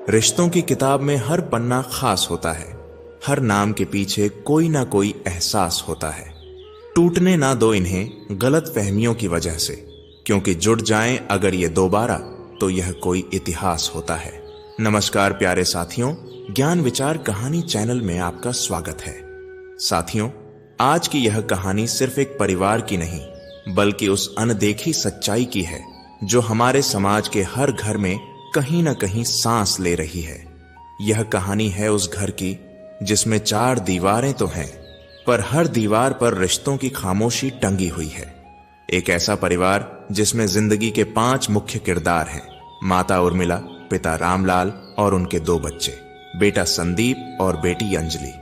रिश्तों की किताब में हर पन्ना खास होता है। हर नाम के पीछे कोई ना कोई एहसास होता है। टूटने ना दो इन्हें गलत फहमियों की वजह से, क्योंकि जुड़ जाएं अगर ये दोबारा तो यह कोई इतिहास होता है। नमस्कार प्यारे साथियों, ज्ञान विचार कहानी चैनल में आपका स्वागत है। साथियों, आज की यह कहानी सिर्फ एक परिवार की नहीं, बल्कि उस अनदेखी सच्चाई की है जो हमारे समाज के हर घर में कहीं ना कहीं सांस ले रही है। यह कहानी है उस घर की जिसमें 4 दीवारें तो हैं, पर हर दीवार पर रिश्तों की खामोशी टंगी हुई है। एक ऐसा परिवार जिसमें जिंदगी के 5 मुख्य किरदार हैं, माता उर्मिला, पिता रामलाल और उनके 2 बच्चे, बेटा संदीप और बेटी अंजलि,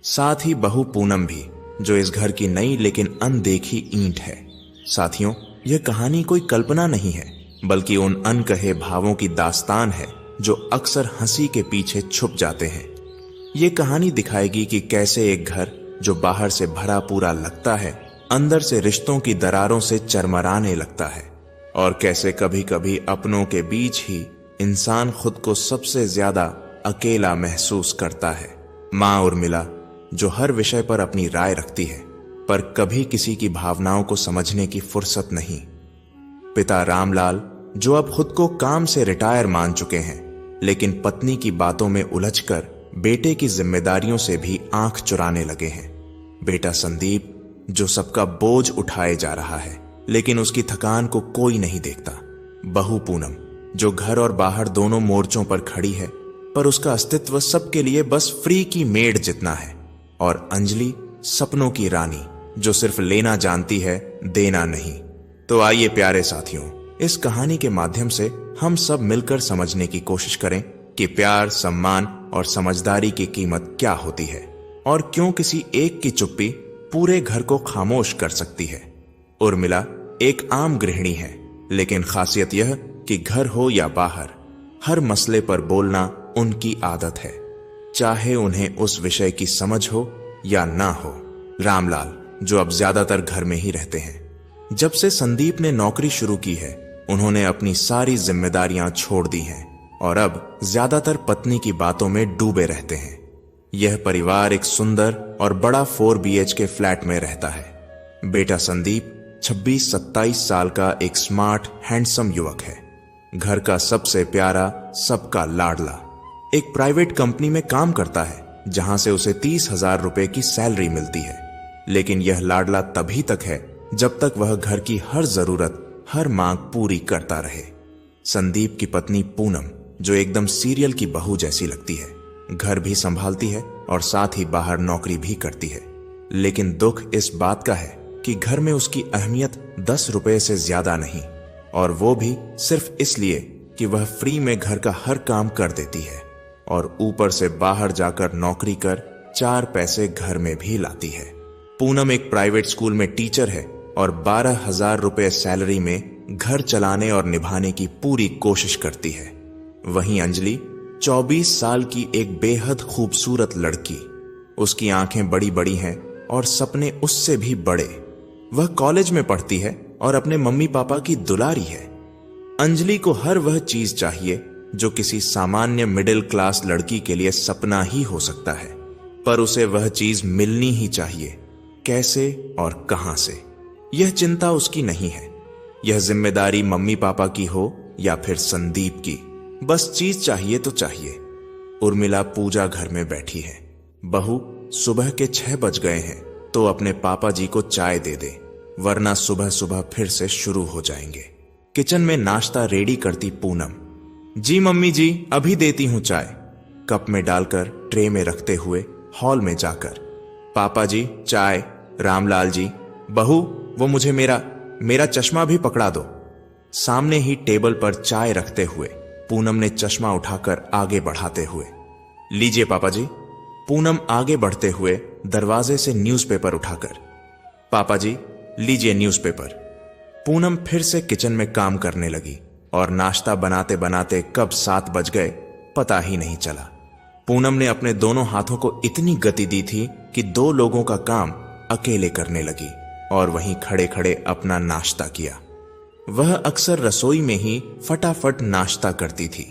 साथ ही बहू पूनम भी, जो इस घर की नई लेकिन अनदेखी ईंट है। साथियों, यह कहानी कोई कल्पना नहीं है, बल्कि उन अनकहे भावों की दास्तान है जो अक्सर हंसी के पीछे छुप जाते हैं। ये कहानी दिखाएगी कि कैसे एक घर जो बाहर से भरा पूरा लगता है, अंदर से रिश्तों की दरारों से चरमराने लगता है, और कैसे कभी कभी अपनों के बीच ही इंसान खुद को सबसे ज्यादा अकेला महसूस करता है। माँ उर्मिला, जो हर विषय पर अपनी राय रखती है, पर कभी किसी की भावनाओं को समझने की फुर्सत नहीं। पिता रामलाल, जो अब खुद को काम से रिटायर मान चुके हैं, लेकिन पत्नी की बातों में उलझकर बेटे की जिम्मेदारियों से भी आंख चुराने लगे हैं। बेटा संदीप, जो सबका बोझ उठाए जा रहा है, लेकिन उसकी थकान को कोई नहीं देखता। बहू पूनम, जो घर और बाहर दोनों मोर्चों पर खड़ी है, पर उसका अस्तित्व सबके लिए बस फ्री की मेड जितना है। और अंजलि, सपनों की रानी, जो सिर्फ लेना जानती है, देना नहीं। तो आइए प्यारे साथियों, इस कहानी के माध्यम से हम सब मिलकर समझने की कोशिश करें कि प्यार, सम्मान और समझदारी की कीमत क्या होती है, और क्यों किसी एक की चुप्पी पूरे घर को खामोश कर सकती है। उर्मिला एक आम गृहिणी है, लेकिन खासियत यह कि घर हो या बाहर, हर मसले पर बोलना उनकी आदत है, चाहे उन्हें उस विषय की समझ हो या ना हो। रामलाल, जो अब ज्यादातर घर में ही रहते हैं। जब से संदीप ने नौकरी शुरू की है, उन्होंने अपनी सारी जिम्मेदारियां छोड़ दी हैं और अब ज्यादातर पत्नी की बातों में डूबे रहते हैं। यह परिवार एक सुंदर और बड़ा 4 BHK फ्लैट में रहता है। बेटा संदीप 26-27 साल का एक स्मार्ट हैंडसम युवक है, घर का सबसे प्यारा, सबका लाडला। एक प्राइवेट कंपनी में काम करता है, जहां से उसे 30,000 रुपए की सैलरी मिलती है। लेकिन यह लाडला तभी तक है जब तक वह घर की हर जरूरत, हर मांग पूरी करता रहे। संदीप की पत्नी पूनम, जो एकदम सीरियल की बहू जैसी लगती है, घर भी संभालती है और साथ ही बाहर नौकरी भी करती है। लेकिन दुख इस बात का है कि घर में उसकी अहमियत 10 रुपए से ज्यादा नहीं, और वो भी सिर्फ इसलिए कि वह फ्री में घर का हर काम कर देती है, और ऊपर से बाहर जाकर नौकरी कर 4 पैसे घर में भी लाती है। पूनम एक प्राइवेट स्कूल में टीचर है और 12,000 रुपए सैलरी में घर चलाने और निभाने की पूरी कोशिश करती है। वहीं अंजलि 24 साल की एक बेहद खूबसूरत लड़की, उसकी आंखें बड़ी बड़ी हैं और सपने उससे भी बड़े। वह कॉलेज में पढ़ती है और अपने मम्मी पापा की दुलारी है। अंजलि को हर वह चीज चाहिए जो किसी सामान्य मिडिल क्लास लड़की के लिए सपना ही हो सकता है, पर उसे वह चीज मिलनी ही चाहिए। कैसे और कहां से, यह चिंता उसकी नहीं है। यह जिम्मेदारी मम्मी पापा की हो या फिर संदीप की, बस चीज चाहिए तो चाहिए। उर्मिला पूजा घर में बैठी है। बहू, सुबह के 6 बज गए हैं तो अपने पापा जी को चाय दे दे, वरना सुबह सुबह फिर से शुरू हो जाएंगे। किचन में नाश्ता रेडी करती पूनम, जी मम्मी जी, अभी देती हूं चाय, कप में डालकर ट्रे में रखते हुए हॉल में जाकर, पापा जी चाय, रामलाल जी, बहू वो मुझे मेरा चश्मा भी पकड़ा दो। सामने ही टेबल पर चाय रखते हुए पूनम ने चश्मा उठाकर आगे बढ़ाते हुए, लीजिए पापा जी। पूनम आगे बढ़ते हुए दरवाजे से न्यूज़पेपर उठाकर, पापा जी लीजिए न्यूज़पेपर। पूनम फिर से किचन में काम करने लगी और नाश्ता बनाते बनाते कब 7 बज गए पता ही नहीं चला। पूनम ने अपने दोनों हाथों को इतनी गति दी थी कि 2 लोगों का काम अकेले करने लगी और वहीं खड़े खड़े अपना नाश्ता किया। वह अक्सर रसोई में ही फटाफट नाश्ता करती थी,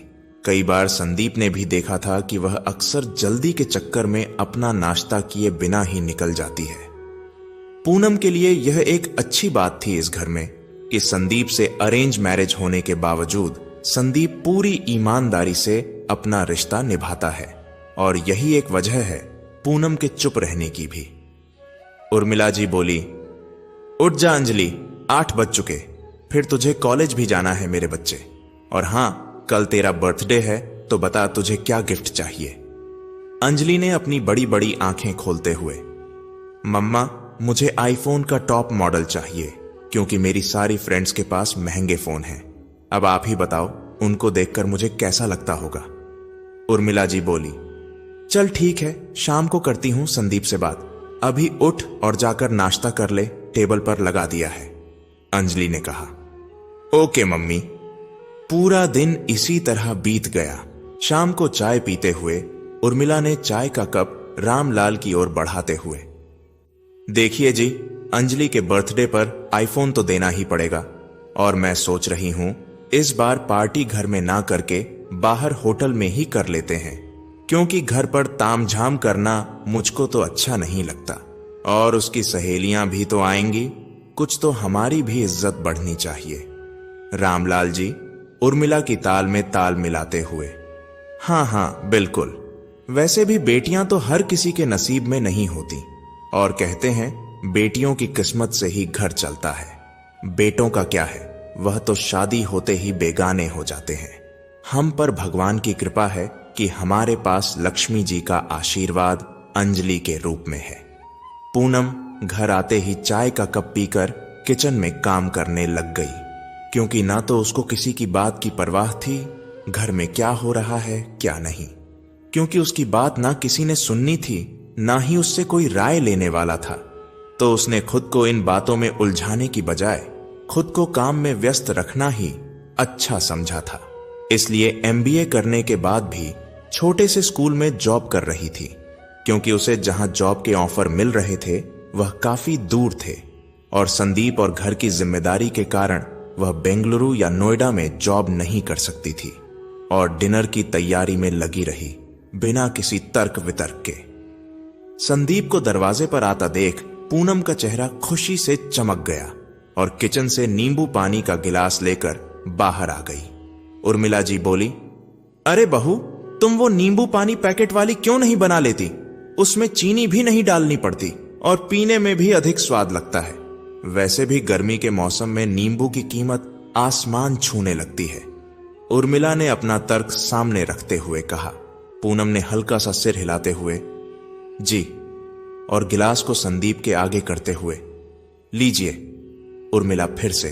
कई बार संदीप ने भी देखा था कि वह अक्सर जल्दी के चक्कर में अपना नाश्ता किए बिना ही निकल जाती है। पूनम के लिए यह एक अच्छी बात थी इस घर में कि संदीप से अरेंज मैरिज होने के बावजूद संदीप पूरी ईमानदारी से अपना रिश्ता निभाता है, और यही एक वजह है पूनम के चुप रहने की भी। उर्मिला जी बोली, उठ जा अंजलि, 8 बज चुके, फिर तुझे कॉलेज भी जाना है मेरे बच्चे। और हाँ, कल तेरा बर्थडे है, तो बता तुझे क्या गिफ्ट चाहिए। अंजलि ने अपनी बड़ी बड़ी आंखें खोलते हुए, मम्मा मुझे आईफोन का टॉप मॉडल चाहिए, क्योंकि मेरी सारी फ्रेंड्स के पास महंगे फोन हैं। अब आप ही बताओ उनको देखकर मुझे कैसा लगता होगा। उर्मिला जी बोली, चल ठीक है, शाम को करती हूं संदीप से बात, अभी उठ और जाकर नाश्ता कर ले, टेबल पर लगा दिया है। अंजलि ने कहा, ओके मम्मी। पूरा दिन इसी तरह बीत गया। शाम को चाय पीते हुए उर्मिला ने चाय का कप रामलाल की ओर बढ़ाते हुए, देखिए जी, अंजलि के बर्थडे पर आईफोन तो देना ही पड़ेगा, और मैं सोच रही हूं इस बार पार्टी घर में ना करके बाहर होटल में ही कर लेते हैं, क्योंकि घर पर तामझाम करना मुझको तो अच्छा नहीं लगता, और उसकी सहेलियां भी तो आएंगी, कुछ तो हमारी भी इज्जत बढ़नी चाहिए। रामलाल जी उर्मिला की ताल में ताल मिलाते हुए, हाँ हाँ बिल्कुल, वैसे भी बेटियां तो हर किसी के नसीब में नहीं होती, और कहते हैं बेटियों की किस्मत से ही घर चलता है। बेटों का क्या है, वह तो शादी होते ही बेगाने हो जाते हैं। हम पर भगवान की कृपा है कि हमारे पास लक्ष्मी जी का आशीर्वाद अंजलि के रूप में है। पूनम घर आते ही चाय का कप पीकर किचन में काम करने लग गई, क्योंकि ना तो उसको किसी की बात की परवाह थी, घर में क्या हो रहा है क्या नहीं, क्योंकि उसकी बात ना किसी ने सुननी थी, ना ही उससे कोई राय लेने वाला था। तो उसने खुद को इन बातों में उलझाने की बजाय खुद को काम में व्यस्त रखना ही अच्छा समझा था। इसलिए एमबीए करने के बाद भी छोटे से स्कूल में जॉब कर रही थी, क्योंकि उसे जहां जॉब के ऑफर मिल रहे थे वह काफी दूर थे, और संदीप और घर की जिम्मेदारी के कारण वह बेंगलुरु या नोएडा में जॉब नहीं कर सकती थी, और डिनर की तैयारी में लगी रही बिना किसी तर्क वितर्क के। संदीप को दरवाजे पर आता देख पूनम का चेहरा खुशी से चमक गया और किचन से नींबू पानी का गिलास लेकर बाहर आ गई। उर्मिला जी बोली, अरे बहू, तुम वो नींबू पानी पैकेट वाली क्यों नहीं बना लेती? उसमें चीनी भी नहीं डालनी पड़ती और पीने में भी अधिक स्वाद लगता है। वैसे भी गर्मी के मौसम में नींबू की कीमत आसमान छूने लगती है। उर्मिला ने अपना तर्क सामने रखते हुए कहा। पूनम ने हल्का सा सिर हिलाते हुए जी, और गिलास को संदीप के आगे करते हुए, लीजिए। उर्मिला फिर से,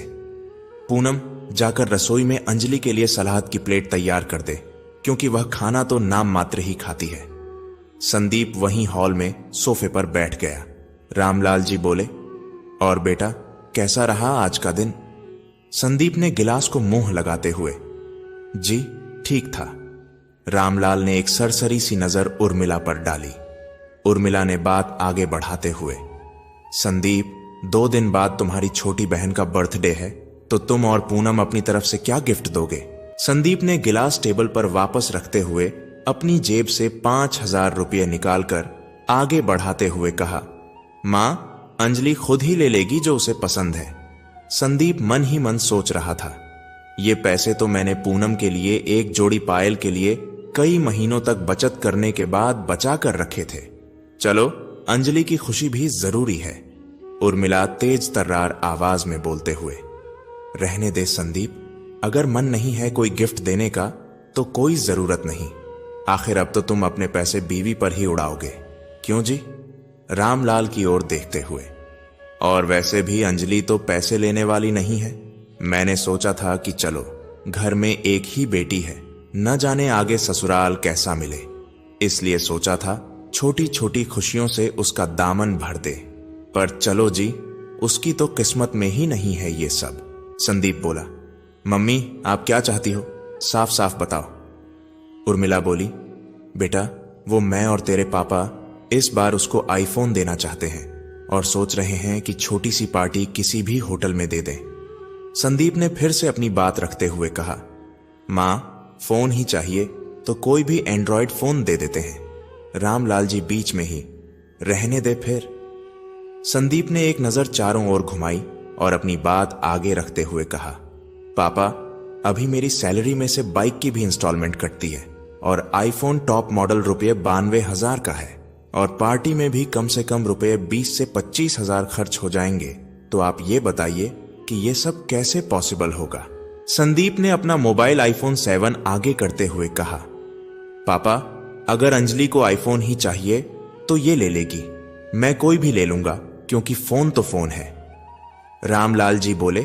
पूनम जाकर रसोई में अंजलि के लिए सलाद की प्लेट तैयार कर दे, क्योंकि वह खाना तो नाम मात्र ही खाती है। संदीप वहीं हॉल में सोफे पर बैठ गया। रामलाल जी बोले, और बेटा कैसा रहा आज का दिन? संदीप ने गिलास को मुंह लगाते हुए, जी ठीक था। रामलाल ने एक सरसरी सी नजर उर्मिला पर डाली। उर्मिला ने बात आगे बढ़ाते हुए, संदीप 2 दिन बाद तुम्हारी छोटी बहन का बर्थडे है, तो तुम और पूनम अपनी तरफ से क्या गिफ्ट दोगे? संदीप ने गिलास टेबल पर वापस रखते हुए अपनी जेब से 5,000 रुपये निकालकर आगे बढ़ाते हुए कहा, मां, अंजलि खुद ही ले लेगी जो उसे पसंद है। संदीप मन ही मन सोच रहा था, ये पैसे तो मैंने पूनम के लिए एक जोड़ी पायल के लिए कई महीनों तक बचत करने के बाद बचा कर रखे थे। चलो, अंजलि की खुशी भी जरूरी है। उर्मिला तेज तर्रार आवाज में बोलते हुए, रहने दे संदीप, अगर मन नहीं है कोई गिफ्ट देने का तो कोई जरूरत नहीं। आखिर अब तो तुम अपने पैसे बीवी पर ही उड़ाओगे, क्यों जी? रामलाल की ओर देखते हुए, और वैसे भी अंजलि तो पैसे लेने वाली नहीं है। मैंने सोचा था कि चलो, घर में एक ही बेटी है, न जाने आगे ससुराल कैसा मिले, इसलिए सोचा था छोटी छोटी खुशियों से उसका दामन भर दे। पर चलो जी, उसकी तो किस्मत में ही नहीं है ये सब। संदीप बोला, मम्मी आप क्या चाहती हो, साफ साफ बताओ। उर्मिला बोली, बेटा वो मैं और तेरे पापा इस बार उसको आईफोन देना चाहते हैं और सोच रहे हैं कि छोटी सी पार्टी किसी भी होटल में दे दें। संदीप ने फिर से अपनी बात रखते हुए कहा, मां, फोन ही चाहिए तो कोई भी एंड्रॉयड फोन दे देते हैं। रामलाल जी बीच में ही, रहने दे फिर। संदीप ने एक नजर चारों ओर घुमाई और अपनी बात आगे रखते हुए कहा, पापा, अभी मेरी सैलरी में से बाइक की भी इंस्टॉलमेंट कटती है और आईफोन टॉप मॉडल रुपये 92,000 का है और पार्टी में भी कम से कम रुपये 20 से 25,000 खर्च हो जाएंगे। तो आप ये बताइए कि ये सब कैसे पॉसिबल होगा। संदीप ने अपना मोबाइल आईफोन 7 आगे करते हुए कहा, पापा, अगर अंजलि को आईफोन ही चाहिए तो ये ले लेगी, मैं कोई भी ले लूंगा क्योंकि फोन तो फोन है। रामलाल जी बोले,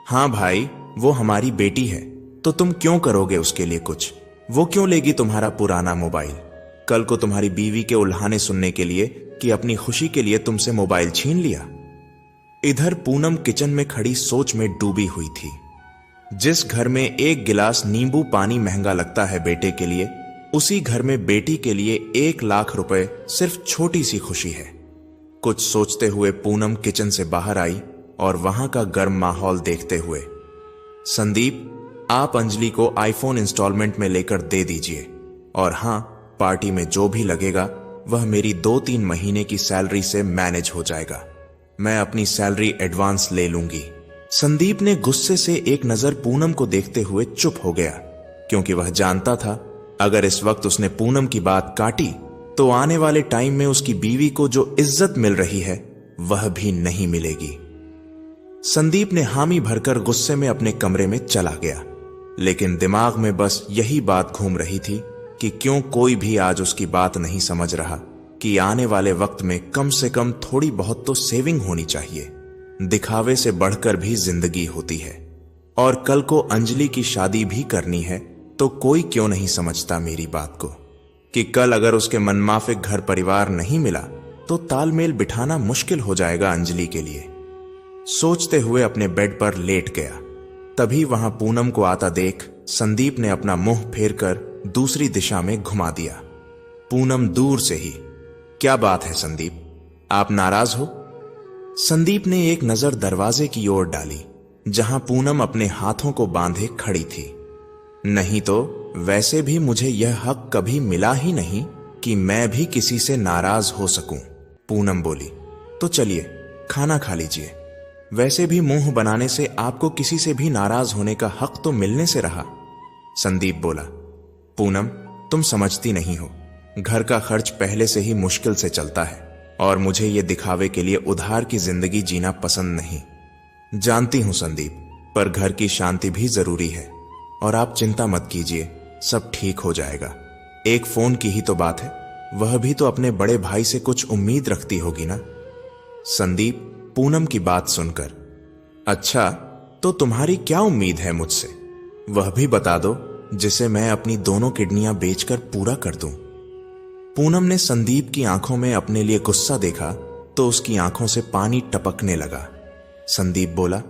हां भाई, वो हमारी बेटी है तो तुम क्यों करोगे उसके लिए कुछ? वो क्यों लेगी तुम्हारा पुराना मोबाइल? कल को तुम्हारी बीवी के उल्हाने सुनने के लिए कि अपनी खुशी के लिए तुमसे मोबाइल छीन लिया। इधर पूनम किचन में खड़ी सोच में डूबी हुई थी। जिस घर में एक गिलास नींबू पानी महंगा लगता है बेटे के लिए, उसी घर में बेटी के लिए 1 लाख रुपए सिर्फ छोटी सी खुशी है। कुछ सोचते हुए पूनम किचन से बाहर आई और वहां का गर्म माहौल देखते हुए, संदीप, आप अंजलि को आईफोन इंस्टॉलमेंट में लेकर दे दीजिए और हां, पार्टी में जो भी लगेगा वह मेरी 2-3 महीने की सैलरी से मैनेज हो जाएगा। मैं अपनी सैलरी एडवांस ले लूंगी। संदीप ने गुस्से से एक नजर पूनम को देखते हुए चुप हो गया, क्योंकि वह जानता था अगर इस वक्त उसने पूनम की बात काटी तो आने वाले टाइम में उसकी बीवी को जो इज्जत मिल रही है वह भी नहीं मिलेगी। संदीप ने हामी भरकर गुस्से में अपने कमरे में चला गया, लेकिन दिमाग में बस यही बात घूम रही थी कि क्यों कोई भी आज उसकी बात नहीं समझ रहा कि आने वाले वक्त में कम से कम थोड़ी बहुत तो सेविंग होनी चाहिए। दिखावे से बढ़कर भी जिंदगी होती है और कल को अंजलि की शादी भी करनी है, तो कोई क्यों नहीं समझता मेरी बात को कि कल अगर उसके मनमाफिक घर परिवार नहीं मिला तो तालमेल बिठाना मुश्किल हो जाएगा अंजलि के लिए। सोचते हुए अपने बेड पर लेट गया। तभी वहां पूनम को आता देख संदीप ने अपना मुंह फेर कर दूसरी दिशा में घुमा दिया। पूनम दूर से ही, क्या बात है संदीप, आप नाराज हो? संदीप ने एक नजर दरवाजे की ओर डाली जहां पूनम अपने हाथों को बांधे खड़ी थी। नहीं तो वैसे भी मुझे यह हक कभी मिला ही नहीं कि मैं भी किसी से नाराज हो सकूं। पूनम बोली, तो चलिए खाना खा लीजिए। वैसे भी मुंह बनाने से आपको किसी से भी नाराज होने का हक तो मिलने से रहा। संदीप बोला, पूनम, तुम समझती नहीं हो, घर का खर्च पहले से ही मुश्किल से चलता है और मुझे ये दिखावे के लिए उधार की जिंदगी जीना पसंद नहीं। जानती हूं संदीप, पर घर की शांति भी जरूरी है और आप चिंता मत कीजिए, सब ठीक हो जाएगा। एक फोन की ही तो बात है, वह भी तो अपने बड़े भाई से कुछ उम्मीद रखती होगी ना। संदीप पूनम की बात सुनकर, अच्छा, तो तुम्हारी क्या उम्मीद है मुझसे? वह भी बता दो जिसे मैं अपनी दोनों किडनियां बेचकर पूरा कर दूं। पूनम ने संदीप की आंखों में अपने लिए गुस्सा देखा तो उसकी आंखों से पानी टपकने लगा। संदीप बोला,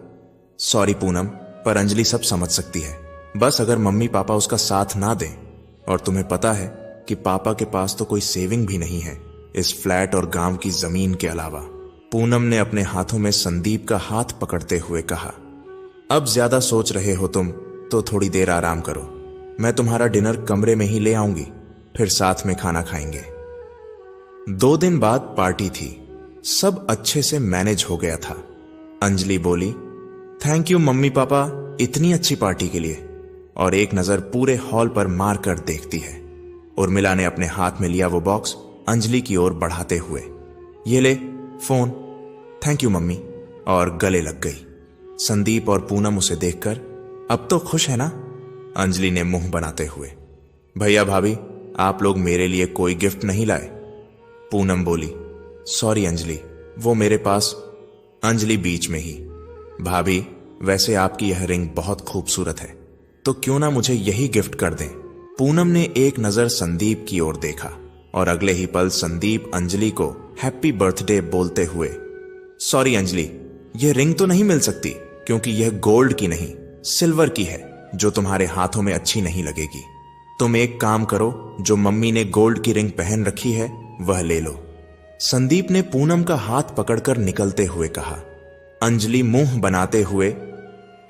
सॉरी पूनम, पर अंजलि सब समझ सकती है। बस अगर मम्मी पापा उसका साथ ना दें, और तुम्हें पता है कि पापा के पास तो कोई सेविंग भी नहीं है इस फ्लैट और गांव की जमीन के अलावा। पूनम ने अपने हाथों में संदीप का हाथ पकड़ते हुए कहा, अब ज्यादा सोच रहे हो तुम तो थोड़ी देर आराम करो। मैं तुम्हारा डिनर कमरे में ही ले आऊंगी, फिर साथ में खाना खाएंगे। 2 दिन बाद पार्टी थी, सब अच्छे से मैनेज हो गया था। अंजलि बोली, थैंक यू मम्मी पापा इतनी अच्छी पार्टी के लिए, और एक नजर पूरे हॉल पर मार कर देखती है। उर्मिला ने अपने हाथ में लिया वो बॉक्स अंजलि की ओर बढ़ाते हुए, ये ले फोन, थैंक यू मम्मी, और गले लग गई। संदीप और पूनम उसे देखकर, अब तो खुश है ना? अंजलि ने मुंह बनाते हुए। भैया भाभी, आप लोग मेरे लिए कोई गिफ्ट नहीं लाए? पूनम बोली, सॉरी अंजलि, वो मेरे पास। अंजलि बीच में ही, भाभी, वैसे आपकी यह रिंग बहुत खूबसूरत है, तो क्यों ना मुझे यही गिफ्ट कर दें। पूनम ने एक नजर संदीप की ओर देखा और अगले ही पल संदीप अंजलि को हैप्पी बर्थडे बोलते हुए, सॉरी अंजलि, यह रिंग तो नहीं मिल सकती क्योंकि यह गोल्ड की नहीं सिल्वर की है, जो तुम्हारे हाथों में अच्छी नहीं लगेगी। तुम एक काम करो, जो मम्मी ने गोल्ड की रिंग पहन रखी है वह ले लो। संदीप ने पूनम का हाथ पकड़कर निकलते हुए कहा। अंजलि मुंह बनाते हुए,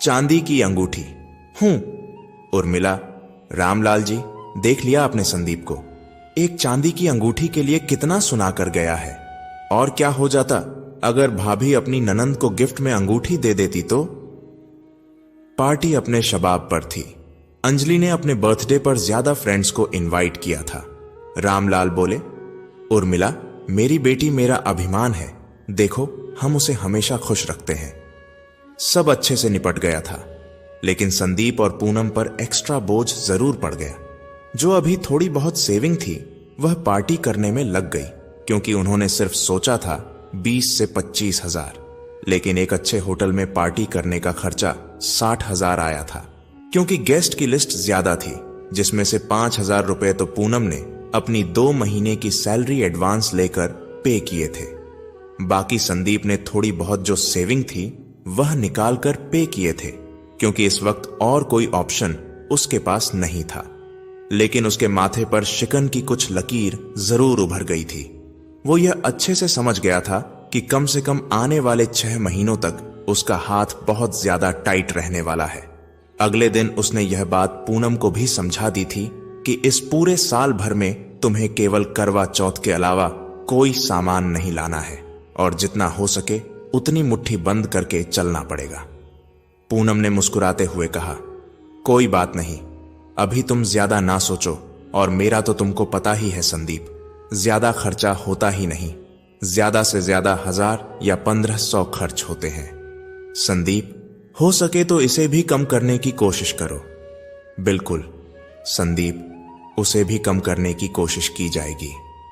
चांदी की अंगूठी। हूं। उर्मिला, रामलाल जी, देख लिया आपने संदीप को? एक चांदी की अंगूठी के लिए कितना सुना कर गया है। और क्या हो जाता अगर भाभी अपनी ननंद को गिफ्ट में अंगूठी दे देती तो? पार्टी अपने शबाब पर थी। अंजलि ने अपने बर्थडे पर ज्यादा फ्रेंड्स को इनवाइट किया था। रामलाल बोले, उर्मिला, मेरी बेटी मेरा अभिमान है, देखो हम उसे हमेशा खुश रखते हैं। सब अच्छे से निपट गया था, लेकिन संदीप और पूनम पर एक्स्ट्रा बोझ जरूर पड़ गया। जो अभी थोड़ी बहुत सेविंग थी वह पार्टी करने में लग गई, क्योंकि उन्होंने सिर्फ सोचा था 20 से 25 हजार, लेकिन एक अच्छे होटल में पार्टी करने का खर्चा 60 हजार आया था, क्योंकि गेस्ट की लिस्ट ज्यादा थी, जिसमें से 5,000 रुपए तो पूनम ने अपनी 2 महीने की सैलरी एडवांस लेकर पे किए थे। बाकी संदीप ने थोड़ी बहुत जो सेविंग थी वह निकाल कर पे किए थे, क्योंकि इस वक्त और कोई ऑप्शन उसके पास नहीं था। लेकिन उसके माथे पर शिकन की कुछ लकीर जरूर उभर गई थी। वो यह अच्छे से समझ गया था कि कम से कम आने वाले 6 महीनों तक उसका हाथ बहुत ज्यादा टाइट रहने वाला है। अगले दिन उसने यह बात पूनम को भी समझा दी थी कि इस पूरे साल भर में तुम्हें केवल करवा चौथ के अलावा कोई सामान नहीं लाना है, और जितना हो सके उतनी मुट्ठी बंद करके चलना पड़ेगा। पूनम ने मुस्कुराते हुए कहा, कोई बात नहीं, अभी तुम ज्यादा ना सोचो, और मेरा तो तुमको पता ही है संदीप, ज्यादा खर्चा होता ही नहीं, ज्यादा से ज्यादा 1000 या 1500 खर्च होते हैं। संदीप, हो सके तो इसे भी कम करने की कोशिश करो। बिल्कुल संदीप, उसे भी कम करने की कोशिश की जाएगी।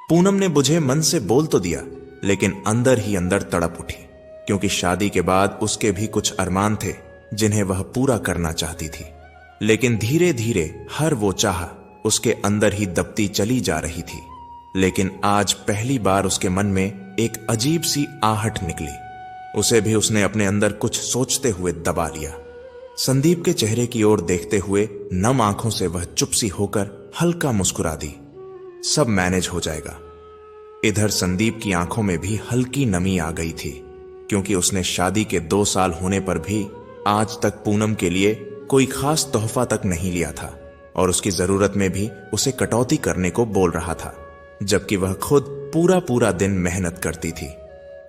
पूनम ने बुझे मन से बोल तो दिया, लेकिन अंदर ही अंदर तड़प उठी, क्योंकि शादी के बाद उसके भी कुछ अरमान थे जिन्हें वह पूरा करना चाहती थी। लेकिन धीरे धीरे हर वो चाह उसके अंदर ही दबती चली जा रही थी। लेकिन आज पहली बार उसके मन में एक अजीब सी आहट निकली। उसे भी उसने अपने अंदर कुछ सोचते हुए दबा लिया। संदीप के चेहरे की ओर देखते हुए नम आंखों से वह चुप सी होकर हल्का मुस्कुरा दी। सब मैनेज हो जाएगा। इधर संदीप की आंखों में भी हल्की नमी आ गई थी, क्योंकि उसने शादी के 2 साल होने पर भी आज तक पूनम के लिए कोई खास तोहफा तक नहीं लिया था, और उसकी जरूरत में भी उसे कटौती करने को बोल रहा था, जबकि वह खुद पूरा दिन मेहनत करती थी।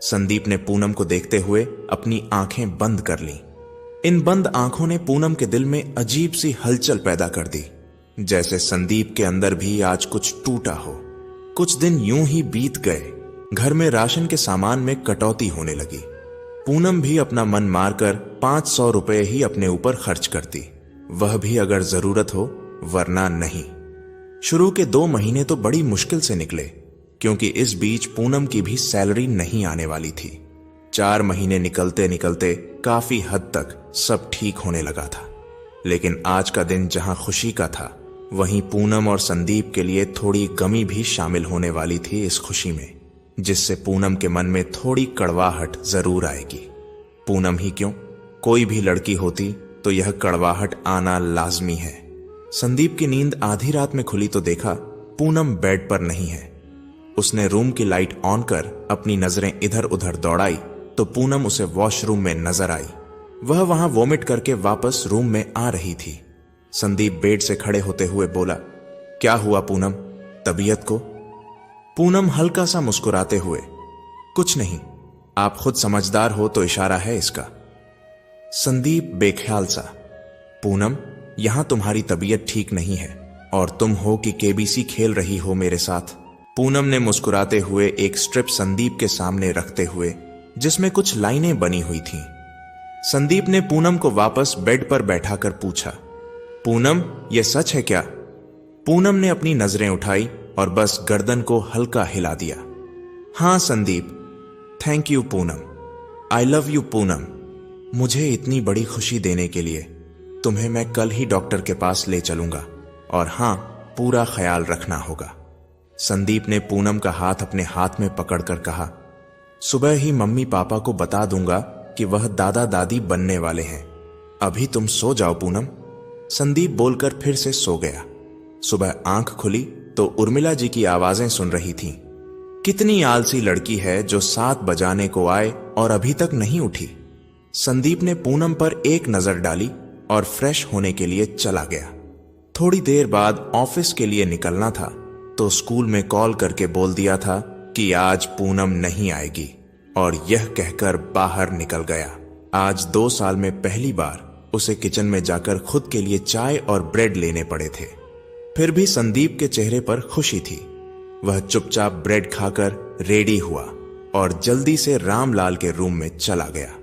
संदीप ने पूनम को देखते हुए अपनी आंखें बंद कर लीं। इन बंद आंखों ने पूनम के दिल में अजीब सी हलचल पैदा कर दी, जैसे संदीप के अंदर भी आज कुछ टूटा हो। कुछ दिन यूं ही बीत गए। घर में राशन के सामान में कटौती होने लगी। पूनम भी अपना मन मारकर 500 रुपए ही अपने ऊपर खर्च करती, वह भी अगर जरूरत हो, वरना नहीं। शुरू के 2 महीने तो बड़ी मुश्किल से निकले, क्योंकि इस बीच पूनम की भी सैलरी नहीं आने वाली थी। 4 महीने निकलते निकलते काफी हद तक सब ठीक होने लगा था। लेकिन आज का दिन जहां खुशी का था, वहीं पूनम और संदीप के लिए थोड़ी गमी भी शामिल होने वाली थी इस खुशी में, जिससे पूनम के मन में थोड़ी कड़वाहट जरूर आएगी। पूनम ही क्यों, कोई भी लड़की होती तो यह कड़वाहट आना लाजमी है। संदीप की नींद आधी रात में खुली तो देखा पूनम बेड पर नहीं है। उसने रूम की लाइट ऑन कर अपनी नजरें इधर उधर दौड़ाई तो पूनम उसे वॉशरूम में नजर आई। वह वहां वोमिट करके वापस रूम में आ रही थी। संदीप बेड से खड़े होते हुए बोला, क्या हुआ पूनम, तबीयत को? पूनम हल्का सा मुस्कुराते हुए, कुछ नहीं, आप खुद समझदार हो तो इशारा है इसका। संदीप बेख्याल सा, पूनम, यहां तुम्हारी तबीयत ठीक नहीं है और तुम हो कि केबीसी खेल रही हो मेरे साथ। पूनम ने मुस्कुराते हुए एक स्ट्रिप संदीप के सामने रखते हुए, जिसमें कुछ लाइनें बनी हुई थीं। संदीप ने पूनम को वापस बेड पर बैठाकर पूछा, पूनम, यह सच है क्या? पूनम ने अपनी नजरें उठाई और बस गर्दन को हल्का हिला दिया। हां Sandeep, thank you Poonam, I love you Poonam. मुझे इतनी बड़ी खुशी देने के लिए तुम्हें मैं कल ही डॉक्टर के पास ले चलूंगा, और हां, पूरा ख्याल रखना होगा। संदीप ने पूनम का हाथ अपने हाथ में पकड़कर कहा, सुबह ही मम्मी पापा को बता दूंगा कि वह दादा दादी बनने वाले हैं। अभी तुम सो जाओ पूनम। संदीप बोलकर फिर से सो गया। सुबह आंख खुली तो उर्मिला जी की आवाजें सुन रही थीं। कितनी आलसी लड़की है जो 7 बजाने को आए और अभी तक नहीं उठी। संदीप ने पूनम पर एक नजर डाली और फ्रेश होने के लिए चला गया। थोड़ी देर बाद ऑफिस के लिए निकलना था तो स्कूल में कॉल करके बोल दिया था कि आज पूनम नहीं आएगी, और यह कहकर बाहर निकल गया। आज 2 साल में पहली बार उसे किचन में जाकर खुद के लिए चाय और ब्रेड लेने पड़े थे। फिर भी संदीप के चेहरे पर खुशी थी। वह चुपचाप ब्रेड खाकर रेडी हुआ और जल्दी से रामलाल के रूम में चला गया।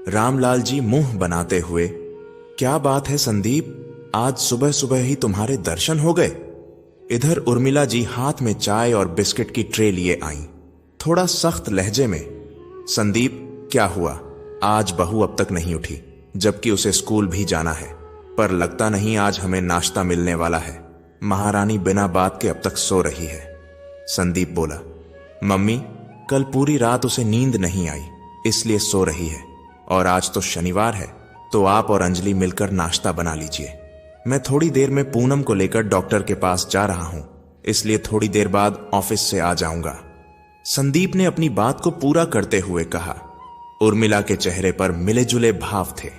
रामलाल जी मुंह बनाते हुए, क्या बात है संदीप, आज सुबह सुबह ही तुम्हारे दर्शन हो गए। इधर उर्मिला जी हाथ में चाय और बिस्किट की ट्रे लिए आईं, थोड़ा सख्त लहजे में। संदीप, क्या हुआ, आज बहू अब तक नहीं उठी, जबकि उसे स्कूल भी जाना है, पर लगता नहीं आज हमें नाश्ता मिलने वाला है। महारानी बिना बात के अब तक सो रही है। संदीप बोला, मम्मी, कल पूरी रात उसे नींद नहीं आई, इसलिए सो रही है, और आज तो शनिवार है, तो आप और अंजलि मिलकर नाश्ता बना लीजिए। मैं थोड़ी देर में पूनम को लेकर डॉक्टर के पास जा रहा हूं, इसलिए थोड़ी देर बाद ऑफिस से आ जाऊंगा। संदीप ने अपनी बात को पूरा करते हुए कहा। उर्मिला के चेहरे पर मिले जुले भाव थे।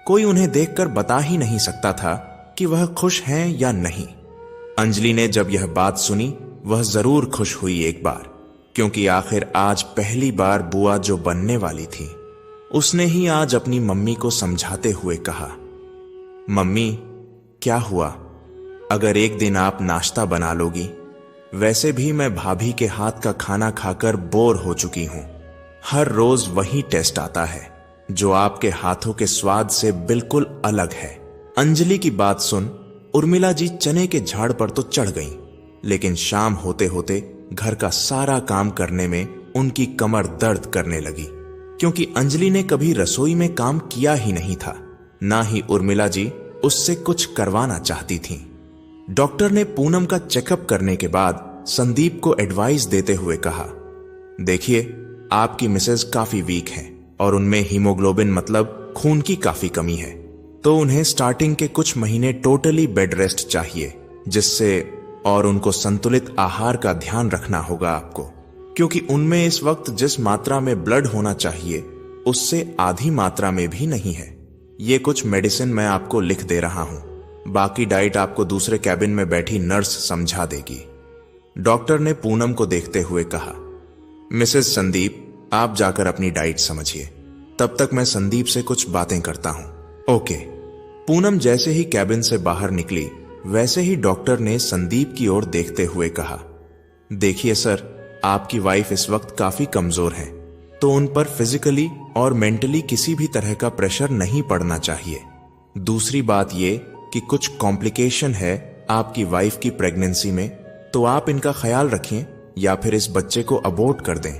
कोई उन्हें देखकर बता ही नहीं सकता था कि वह खुश हैं या नहीं। अंजलि ने जब यह बात सुनी, वह जरूर खुश हुई एक बार, क्योंकि आखिर आज पहली बार बुआ जो बनने वाली थी, उसने ही आज अपनी मम्मी को समझाते हुए कहा, मम्मी, क्या हुआ, अगर एक दिन आप नाश्ता बना लोगी। वैसे भी मैं भाभी के हाथ का खाना खाकर बोर हो चुकी हूं। हर रोज वही टेस्ट आता है जो आपके हाथों के स्वाद से बिल्कुल अलग है। अंजलि की बात सुन उर्मिला जी चने के झाड़ पर तो चढ़ गईं, लेकिन शाम होते होते घर का सारा काम करने में उनकी कमर दर्द करने लगी, क्योंकि अंजलि ने कभी रसोई में काम किया ही नहीं था, ना ही उर्मिला जी उससे कुछ करवाना चाहती थीं। डॉक्टर ने पूनम का चेकअप करने के बाद संदीप को एडवाइस देते हुए कहा, देखिए, आपकी मिसेज काफी वीक हैं और उनमें हीमोग्लोबिन मतलब खून की काफी कमी है, तो उन्हें स्टार्टिंग के कुछ महीने टोटली बेड रेस्ट चाहिए, और उनको संतुलित आहार का ध्यान रखना होगा आपको, क्योंकि उनमें इस वक्त जिस मात्रा में ब्लड होना चाहिए उससे आधी मात्रा में भी नहीं है। ये कुछ मेडिसिन मैं आपको लिख दे रहा हूं, बाकी डाइट आपको दूसरे कैबिन में बैठी नर्स समझा देगी। डॉक्टर ने पूनम को देखते हुए कहा, मिसेस संदीप, आप जाकर अपनी डाइट समझिए, तब तक मैं संदीप से कुछ बातें करता हूं। ओके। पूनम जैसे ही कैबिन से बाहर निकली, वैसे ही डॉक्टर ने संदीप की ओर देखते हुए कहा, देखिए सर, आपकी वाइफ इस वक्त काफी कमजोर है, तो उन पर फिजिकली और मेंटली किसी भी तरह का प्रेशर नहीं पड़ना चाहिए। दूसरी बात ये कि कुछ कॉम्प्लिकेशन है आपकी वाइफ की प्रेगनेंसी में, तो आप इनका ख्याल रखें या फिर इस बच्चे को अबॉर्ट कर दें।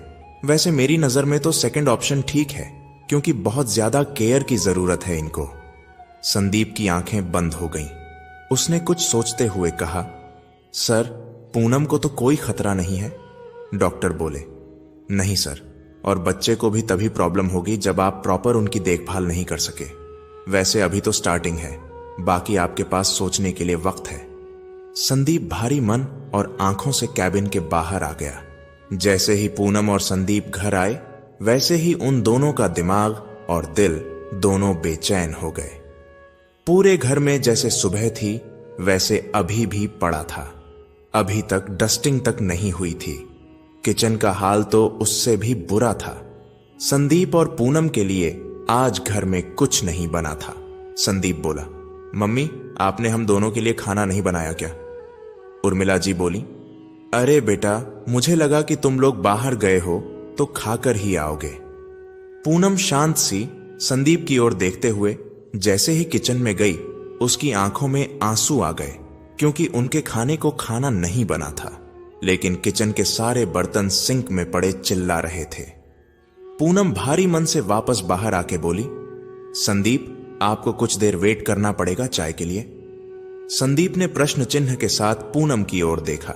वैसे मेरी नजर में तो सेकंड ऑप्शन ठीक है, क्योंकि बहुत ज्यादा केयर की जरूरत है इनको। संदीप की आंखें बंद हो गईं। उसने कुछ सोचते हुए कहा, सर, पूनम को तो कोई खतरा नहीं है। डॉक्टर बोले, नहीं सर, और बच्चे को भी तभी प्रॉब्लम होगी जब आप प्रॉपर उनकी देखभाल नहीं कर सके। वैसे अभी तो स्टार्टिंग है, बाकी आपके पास सोचने के लिए वक्त है। संदीप भारी मन और आंखों से कैबिन के बाहर आ गया। जैसे ही पूनम और संदीप घर आए, वैसे ही उन दोनों का दिमाग और दिल दोनों बेचैन हो गए। पूरे घर में जैसे सुबह थी वैसे अभी भी पड़ा था। अभी तक डस्टिंग तक नहीं हुई थी। किचन का हाल तो उससे भी बुरा था। संदीप और पूनम के लिए आज घर में कुछ नहीं बना था। संदीप बोला, मम्मी, आपने हम दोनों के लिए खाना नहीं बनाया क्या? उर्मिला जी बोली, अरे बेटा, मुझे लगा कि तुम लोग बाहर गए हो तो खाकर ही आओगे। पूनम शांत सी संदीप की ओर देखते हुए जैसे ही किचन में गई, उसकी आंखों में आंसू आ गए, क्योंकि उनके खाने को खाना नहीं बना था, लेकिन किचन के सारे बर्तन सिंक में पड़े चिल्ला रहे थे। पूनम भारी मन से वापस बाहर आके बोली, संदीप, आपको कुछ देर वेट करना पड़ेगा चाय के लिए। संदीप ने प्रश्न चिन्ह के साथ पूनम की ओर देखा।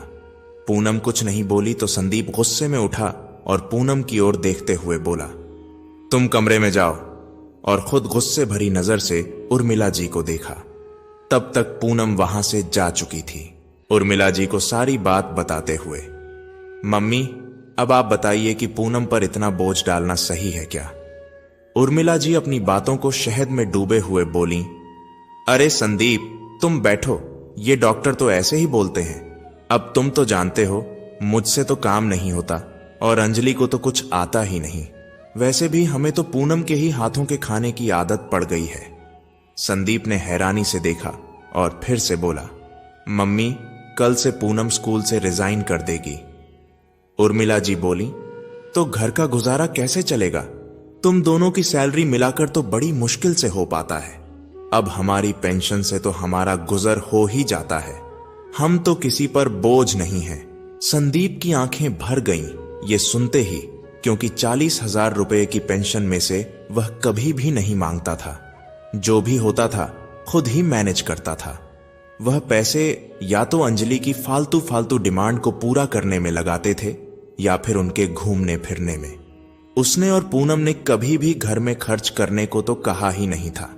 पूनम कुछ नहीं बोली तो संदीप गुस्से में उठा और पूनम की ओर देखते हुए बोला, तुम कमरे में जाओ, और खुद गुस्से भरी नजर से उर्मिला जी को देखा। तब तक पूनम वहां से जा चुकी थी, उर्मिला जी को सारी बात बताते हुए। मम्मी, अब आप बताइए कि पूनम पर इतना बोझ डालना सही है क्या? उर्मिला जी अपनी बातों को शहद में डूबे हुए बोली, अरे संदीप, तुम बैठो, ये डॉक्टर तो ऐसे ही बोलते हैं। अब तुम तो जानते हो मुझसे तो काम नहीं होता और अंजलि को तो कुछ आता ही नहीं। वैसे भी हमें तो पूनम के ही हाथों के खाने की आदत पड़ गई है। संदीप ने हैरानी से देखा और फिर से बोला, मम्मी कल से पूनम स्कूल से रिजाइन कर देगी। उर्मिला जी बोली, तो घर का गुजारा कैसे चलेगा? तुम दोनों की सैलरी मिलाकर तो बड़ी मुश्किल से हो पाता है। अब हमारी पेंशन से तो हमारा गुजर हो ही जाता है। हम तो किसी पर बोझ नहीं हैं। संदीप की आंखें भर गईं ये सुनते ही, क्योंकि 40,000 रुपए की पेंशन में से वह कभी भी नहीं मांगता था। जो भी होता था खुद ही मैनेज करता था। वह पैसे या तो अंजलि की फालतू फालतू डिमांड को पूरा करने में लगाते थे या फिर उनके घूमने फिरने में। उसने और पूनम ने कभी भी घर में खर्च करने को तो कहा ही नहीं था,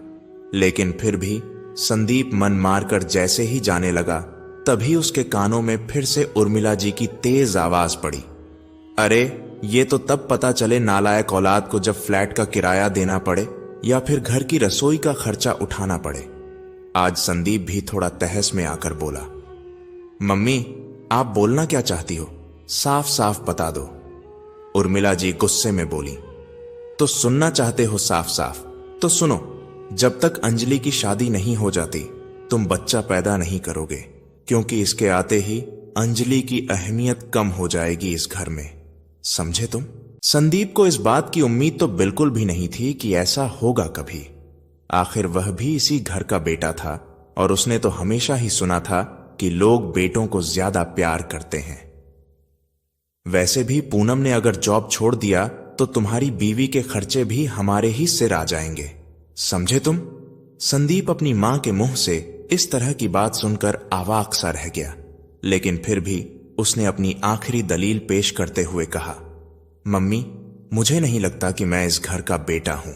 लेकिन फिर भी संदीप मन मारकर जैसे ही जाने लगा तभी उसके कानों में फिर से उर्मिला जी की तेज आवाज पड़ी, अरे ये तो तब पता चले नालायक औलाद को जब फ्लैट का किराया देना पड़े या फिर घर की रसोई का खर्चा उठाना पड़े। आज संदीप भी थोड़ा तहस में आकर बोला, मम्मी आप बोलना क्या चाहती हो? साफ साफ बता दो। उर्मिला जी गुस्से में बोली, तो सुनना चाहते हो साफ साफ तो सुनो। जब तक अंजलि की शादी नहीं हो जाती तुम बच्चा पैदा नहीं करोगे, क्योंकि इसके आते ही अंजलि की अहमियत कम हो जाएगी इस घर में, समझे तुम? संदीप को इस बात की उम्मीद तो बिल्कुल भी नहीं थी कि ऐसा होगा कभी। आखिर वह भी इसी घर का बेटा था और उसने तो हमेशा ही सुना था कि लोग बेटों को ज्यादा प्यार करते हैं। वैसे भी पूनम ने अगर जॉब छोड़ दिया तो तुम्हारी बीवी के खर्चे भी हमारे ही सिर आ जाएंगे, समझे तुम? संदीप अपनी मां के मुंह से इस तरह की बात सुनकर अवाक सा रह गया, लेकिन फिर भी उसने अपनी आखिरी दलील पेश करते हुए कहा, मम्मी मुझे नहीं लगता कि मैं इस घर का बेटा हूं।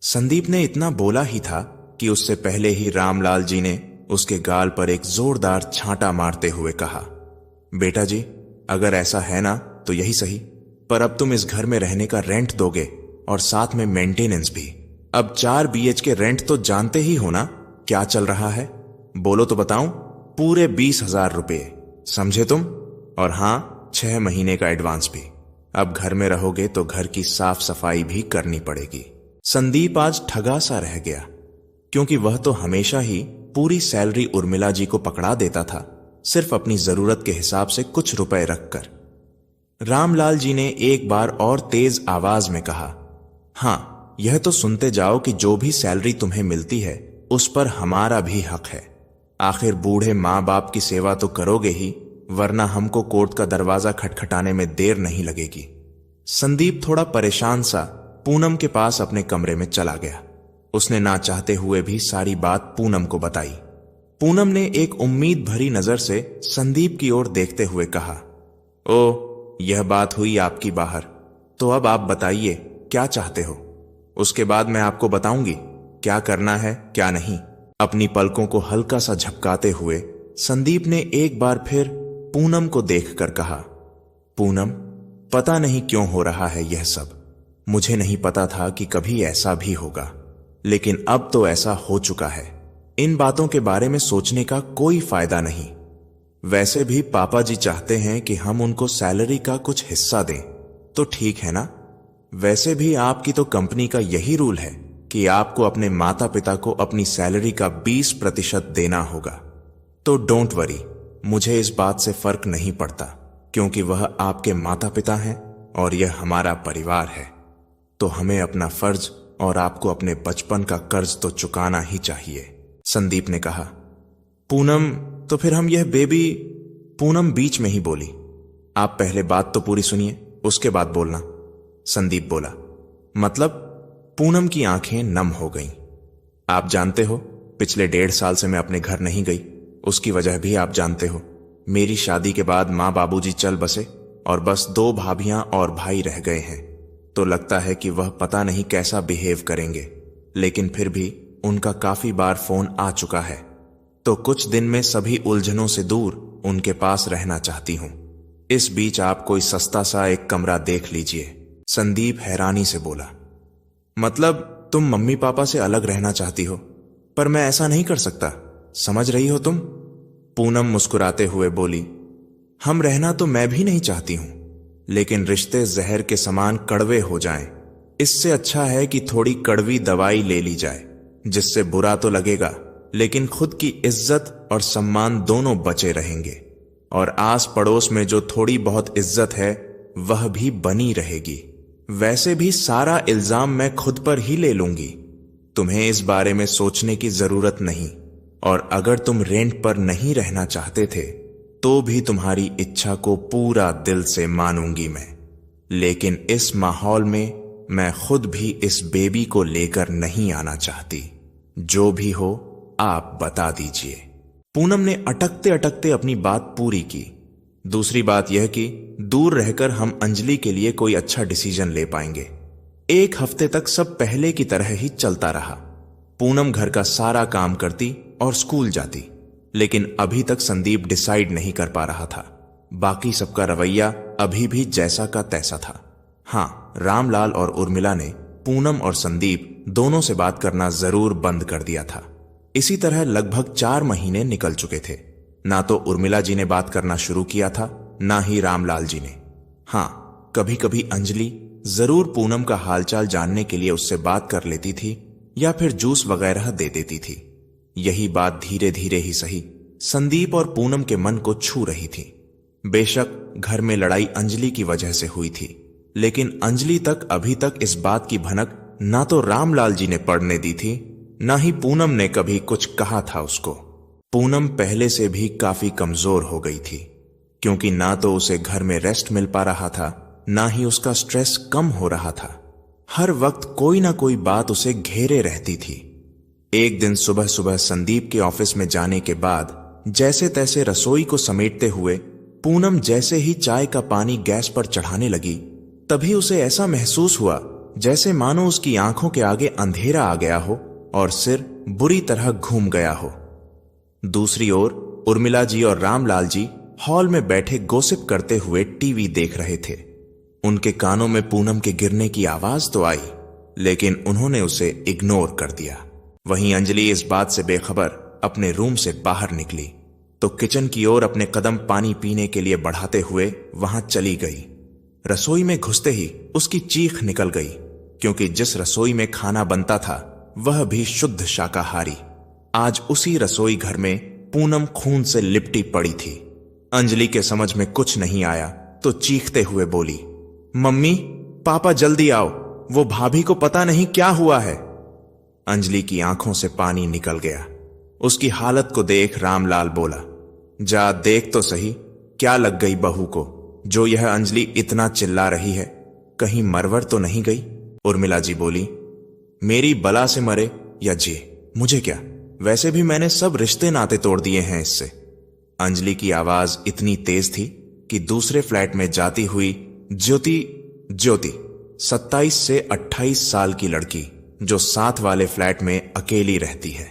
संदीप ने इतना बोला ही था कि उससे पहले ही रामलाल जी ने उसके गाल पर एक जोरदार छांटा मारते हुए कहा, बेटा जी अगर ऐसा है ना तो यही सही, पर अब तुम इस घर में रहने का रेंट दोगे और साथ में मेंटेनेंस भी। अब 4 BHK रेंट तो जानते ही हो ना क्या चल रहा है? बोलो तो बताऊं, पूरे 20,000 रुपये, समझे तुम? और हां 6 महीने का एडवांस भी। अब घर में रहोगे तो घर की साफ सफाई भी करनी पड़ेगी। संदीप आज ठगा सा रह गया, क्योंकि वह तो हमेशा ही पूरी सैलरी उर्मिला जी को पकड़ा देता था, सिर्फ अपनी जरूरत के हिसाब से कुछ रुपए रखकर। रामलाल जी ने एक बार और तेज आवाज में कहा, हां यह तो सुनते जाओ कि जो भी सैलरी तुम्हें मिलती है उस पर हमारा भी हक है। आखिर बूढ़े माँ बाप की सेवा तो करोगे ही, वरना हमको कोर्ट का दरवाजा खटखटाने में देर नहीं लगेगी। संदीप थोड़ा परेशान सा पूनम के पास अपने कमरे में चला गया। उसने ना चाहते हुए भी सारी बात पूनम को बताई। पूनम ने एक उम्मीद भरी नजर से संदीप की ओर देखते हुए कहा, ओ यह बात हुई आपकी बाहर, तो अब आप बताइए क्या चाहते हो? उसके बाद मैं आपको बताऊंगी क्या करना है क्या नहीं। अपनी पलकों को हल्का सा झपकाते हुए संदीप ने एक बार फिर पूनम को देखकर कहा, पूनम पता नहीं क्यों हो रहा है यह सब। मुझे नहीं पता था कि कभी ऐसा भी होगा, लेकिन अब तो ऐसा हो चुका है। इन बातों के बारे में सोचने का कोई फायदा नहीं। वैसे भी पापा जी चाहते हैं कि हम उनको सैलरी का कुछ हिस्सा दें, तो ठीक है ना? वैसे भी आपकी तो कंपनी का यही रूल है कि आपको अपने माता पिता को अपनी सैलरी का 20% देना होगा। तो डोंट वरी, मुझे इस बात से फर्क नहीं पड़ता, क्योंकि वह आपके माता पिता हैं और यह हमारा परिवार है। तो हमें अपना फर्ज और आपको अपने बचपन का कर्ज तो चुकाना ही चाहिए, संदीप ने कहा। पूनम तो फिर हम यह बेबी। पूनम बीच में ही बोली, आप पहले बात तो पूरी सुनिए, उसके बाद बोलना, संदीप बोला। मतलब? पूनम की आंखें नम हो गईं। आप जानते हो पिछले 1.5 साल से मैं अपने घर नहीं गई। उसकी वजह भी आप जानते हो। मेरी शादी के बाद माँ बाबूजी चल बसे और बस 2 भाभियां और भाई रह गए हैं। तो लगता है कि वह पता नहीं कैसा बिहेव करेंगे, लेकिन फिर भी उनका काफी बार फोन आ चुका है। तो कुछ दिन में सभी उलझनों से दूर उनके पास रहना चाहती हूं। इस बीच आप कोई सस्ता सा एक कमरा देख लीजिए, संदीप हैरानी से बोला। मतलब तुम मम्मी पापा से अलग रहना चाहती हो? पर मैं ऐसा नहीं कर सकता, समझ रही हो तुम? पूनम मुस्कुराते हुए बोली, हम रहना तो मैं भी नहीं चाहती हूं, लेकिन रिश्ते जहर के समान कड़वे हो जाएं। इससे अच्छा है कि थोड़ी कड़वी दवाई ले ली जाए, जिससे बुरा तो लगेगा लेकिन खुद की इज्जत और सम्मान दोनों बचे रहेंगे, और आस पड़ोस में जो थोड़ी बहुत इज्जत है वह भी बनी रहेगी। वैसे भी सारा इल्जाम मैं खुद पर ही ले लूंगी, तुम्हें इस बारे में सोचने की जरूरत नहीं। और अगर तुम रेंट पर नहीं रहना चाहते थे तो भी तुम्हारी इच्छा को पूरा दिल से मानूंगी मैं, लेकिन इस माहौल में मैं खुद भी इस बेबी को लेकर नहीं आना चाहती। जो भी हो आप बता दीजिए। पूनम ने अटकते अटकते अपनी बात पूरी की। दूसरी बात यह कि दूर रहकर हम अंजलि के लिए कोई अच्छा डिसीजन ले पाएंगे। 1 हफ्ते तक सब पहले की तरह ही चलता रहा। पूनम घर का सारा काम करती और स्कूल जाती, लेकिन अभी तक संदीप डिसाइड नहीं कर पा रहा था। बाकी सबका रवैया अभी भी जैसा का तैसा था। हाँ, रामलाल और उर्मिला ने पूनम और संदीप दोनों से बात करना जरूर बंद कर दिया था। इसी तरह लगभग 4 महीने निकल चुके थे। ना तो उर्मिला जी ने बात करना शुरू किया था, ना ही रामलाल जी ने। हाँ, कभी कभी अंजलि जरूर पूनम का हालचाल जानने के लिए उससे बात कर लेती थी या फिर जूस वगैरह दे देती थी। यही बात धीरे धीरे ही सही संदीप और पूनम के मन को छू रही थी। बेशक घर में लड़ाई अंजलि की वजह से हुई थी, लेकिन अंजलि तक अभी तक इस बात की भनक ना तो रामलाल जी ने पड़ने दी थी, ना ही पूनम ने कभी कुछ कहा था उसको। पूनम पहले से भी काफी कमजोर हो गई थी, क्योंकि ना तो उसे घर में रेस्ट मिल पा रहा था, ना ही उसका स्ट्रेस कम हो रहा था। हर वक्त कोई ना कोई बात उसे घेरे रहती थी। एक दिन सुबह सुबह संदीप के ऑफिस में जाने के बाद जैसे तैसे रसोई को समेटते हुए पूनम जैसे ही चाय का पानी गैस पर चढ़ाने लगी, तभी उसे ऐसा महसूस हुआ जैसे मानो उसकी आंखों के आगे अंधेरा आ गया हो और सिर बुरी तरह घूम गया हो। दूसरी ओर उर्मिला जी और रामलाल जी हॉल में बैठे गॉसिप करते हुए टीवी देख रहे थे। उनके कानों में पूनम के गिरने की आवाज तो आई, लेकिन उन्होंने उसे इग्नोर कर दिया। वहीं अंजलि इस बात से बेखबर अपने रूम से बाहर निकली तो किचन की ओर अपने कदम पानी पीने के लिए बढ़ाते हुए वहां चली गई। रसोई में घुसते ही उसकी चीख निकल गई, क्योंकि जिस रसोई में खाना बनता था वह भी शुद्ध शाकाहारी। आज उसी रसोई घर में पूनम खून से लिपटी पड़ी थी। अंजलि के समझ में कुछ नहीं आया तो चीखते हुए बोली, मम्मी पापा जल्दी आओ, वो भाभी को पता नहीं क्या हुआ है। अंजलि की आंखों से पानी निकल गया। उसकी हालत को देख रामलाल बोला, जा देख तो सही क्या लग गई बहू को, जो यह अंजलि इतना चिल्ला रही है, कहीं मरवर तो नहीं गई। उर्मिला जी बोली, मेरी बला से मरे या जिए मुझे क्या, वैसे भी मैंने सब रिश्ते नाते तोड़ दिए हैं इससे। अंजलि की आवाज इतनी तेज थी कि दूसरे फ्लैट में जाती हुई ज्योति 27 से 28 साल की लड़की जो साथ वाले फ्लैट में अकेली रहती है।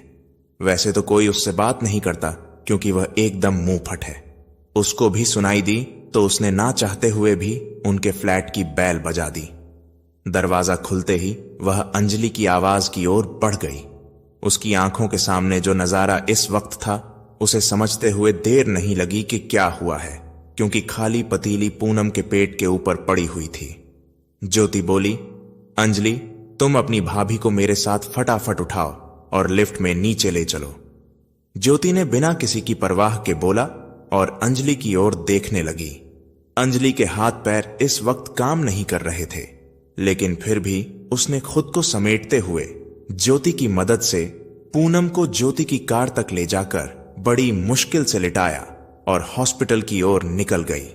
वैसे तो कोई उससे बात नहीं करता क्योंकि वह एकदम मुंह फट है। उसको भी सुनाई दी तो उसने ना चाहते हुए भी उनके फ्लैट की बैल बजा दी। दरवाजा खुलते ही वह अंजलि की आवाज की ओर बढ़ गई। उसकी आंखों के सामने जो नजारा इस वक्त था, उसे समझते हुए देर नहीं लगी कि क्या हुआ है, क्योंकि खाली पतीली पूनम के पेट के ऊपर पड़ी हुई थी। ज्योति बोली, अंजलि तुम अपनी भाभी को मेरे साथ फटाफट उठाओ और लिफ्ट में नीचे ले चलो। ज्योति ने बिना किसी की परवाह के बोला और अंजलि की ओर देखने लगी। अंजलि के हाथ पैर इस वक्त काम नहीं कर रहे थे, लेकिन फिर भी उसने खुद को समेटते हुए ज्योति की मदद से पूनम को ज्योति की कार तक ले जाकर बड़ी मुश्किल से लिटाया और हॉस्पिटल की ओर निकल गई।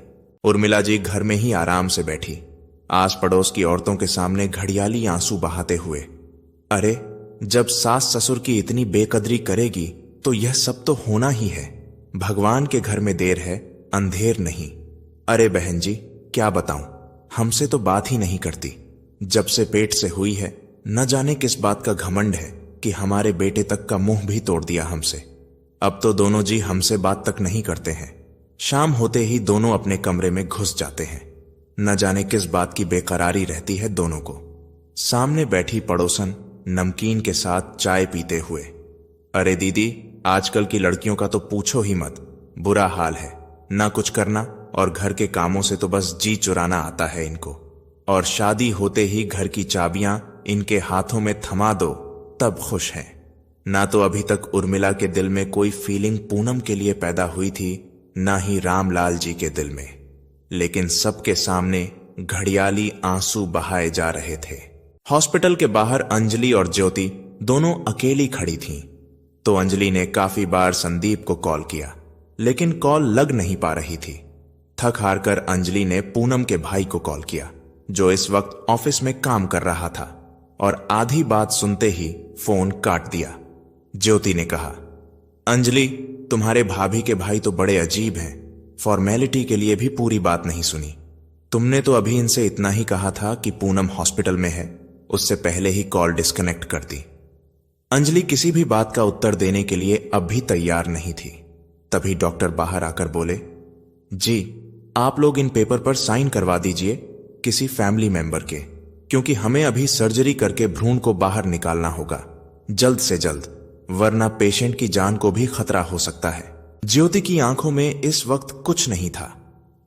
उर्मिला जी घर में ही आराम से बैठी, आस पड़ोस की औरतों के सामने घड़ियाली आंसू बहाते हुए। अरे जब सास ससुर की इतनी बेकदरी करेगी तो यह सब तो होना ही है। भगवान के घर में देर है, अंधेर नहीं। अरे बहन जी क्या बताऊं, हमसे तो बात ही नहीं करती। जब से पेट से हुई है, न जाने किस बात का घमंड है कि हमारे बेटे तक का मुंह भी तोड़ दिया हमसे। अब तो दोनों जी हमसे बात तक नहीं करते हैं। शाम होते ही दोनों अपने कमरे में घुस जाते हैं। न जाने किस बात की बेकरारी रहती है दोनों को। सामने बैठी पड़ोसन नमकीन के साथ चाय पीते हुए, अरे दीदी आजकल की लड़कियों का तो पूछो ही मत, बुरा हाल है, ना कुछ करना और घर के कामों से तो बस जी चुराना आता है इनको। और शादी होते ही घर की चाबियां इनके हाथों में थमा दो तब खुश हैं। ना तो अभी तक उर्मिला के दिल में कोई फीलिंग पूनम के लिए पैदा हुई थी, ना ही रामलाल जी के दिल में। लेकिन सबके सामने घड़ियाली आंसू बहाए जा रहे थे। हॉस्पिटल के बाहर अंजलि और ज्योति दोनों अकेली खड़ी थीं। तो अंजलि ने काफी बार संदीप को कॉल किया, लेकिन कॉल लग नहीं पा रही थी। थक हार कर अंजलि ने पूनम के भाई को कॉल किया, जो इस वक्त ऑफिस में काम कर रहा था, और आधी बात सुनते ही फोन काट दिया। ज्योति ने कहा, अंजलि, तुम्हारे भाभी के भाई तो बड़े अजीब हैं, फॉर्मेलिटी के लिए भी पूरी बात नहीं सुनी। तुमने तो अभी इनसे इतना ही कहा था कि पूनम हॉस्पिटल में है, उससे पहले ही कॉल डिस्कनेक्ट कर दी। अंजलि किसी भी बात का उत्तर देने के लिए अब भी तैयार नहीं थी। तभी डॉक्टर बाहर आकर बोले, जी आप लोग इन पेपर पर साइन करवा दीजिए किसी फैमिली मेंबर के, क्योंकि हमें अभी सर्जरी करके भ्रूण को बाहर निकालना होगा जल्द से जल्द, वरना पेशेंट की जान को भी खतरा हो सकता है। ज्योति की आंखों में इस वक्त कुछ नहीं था,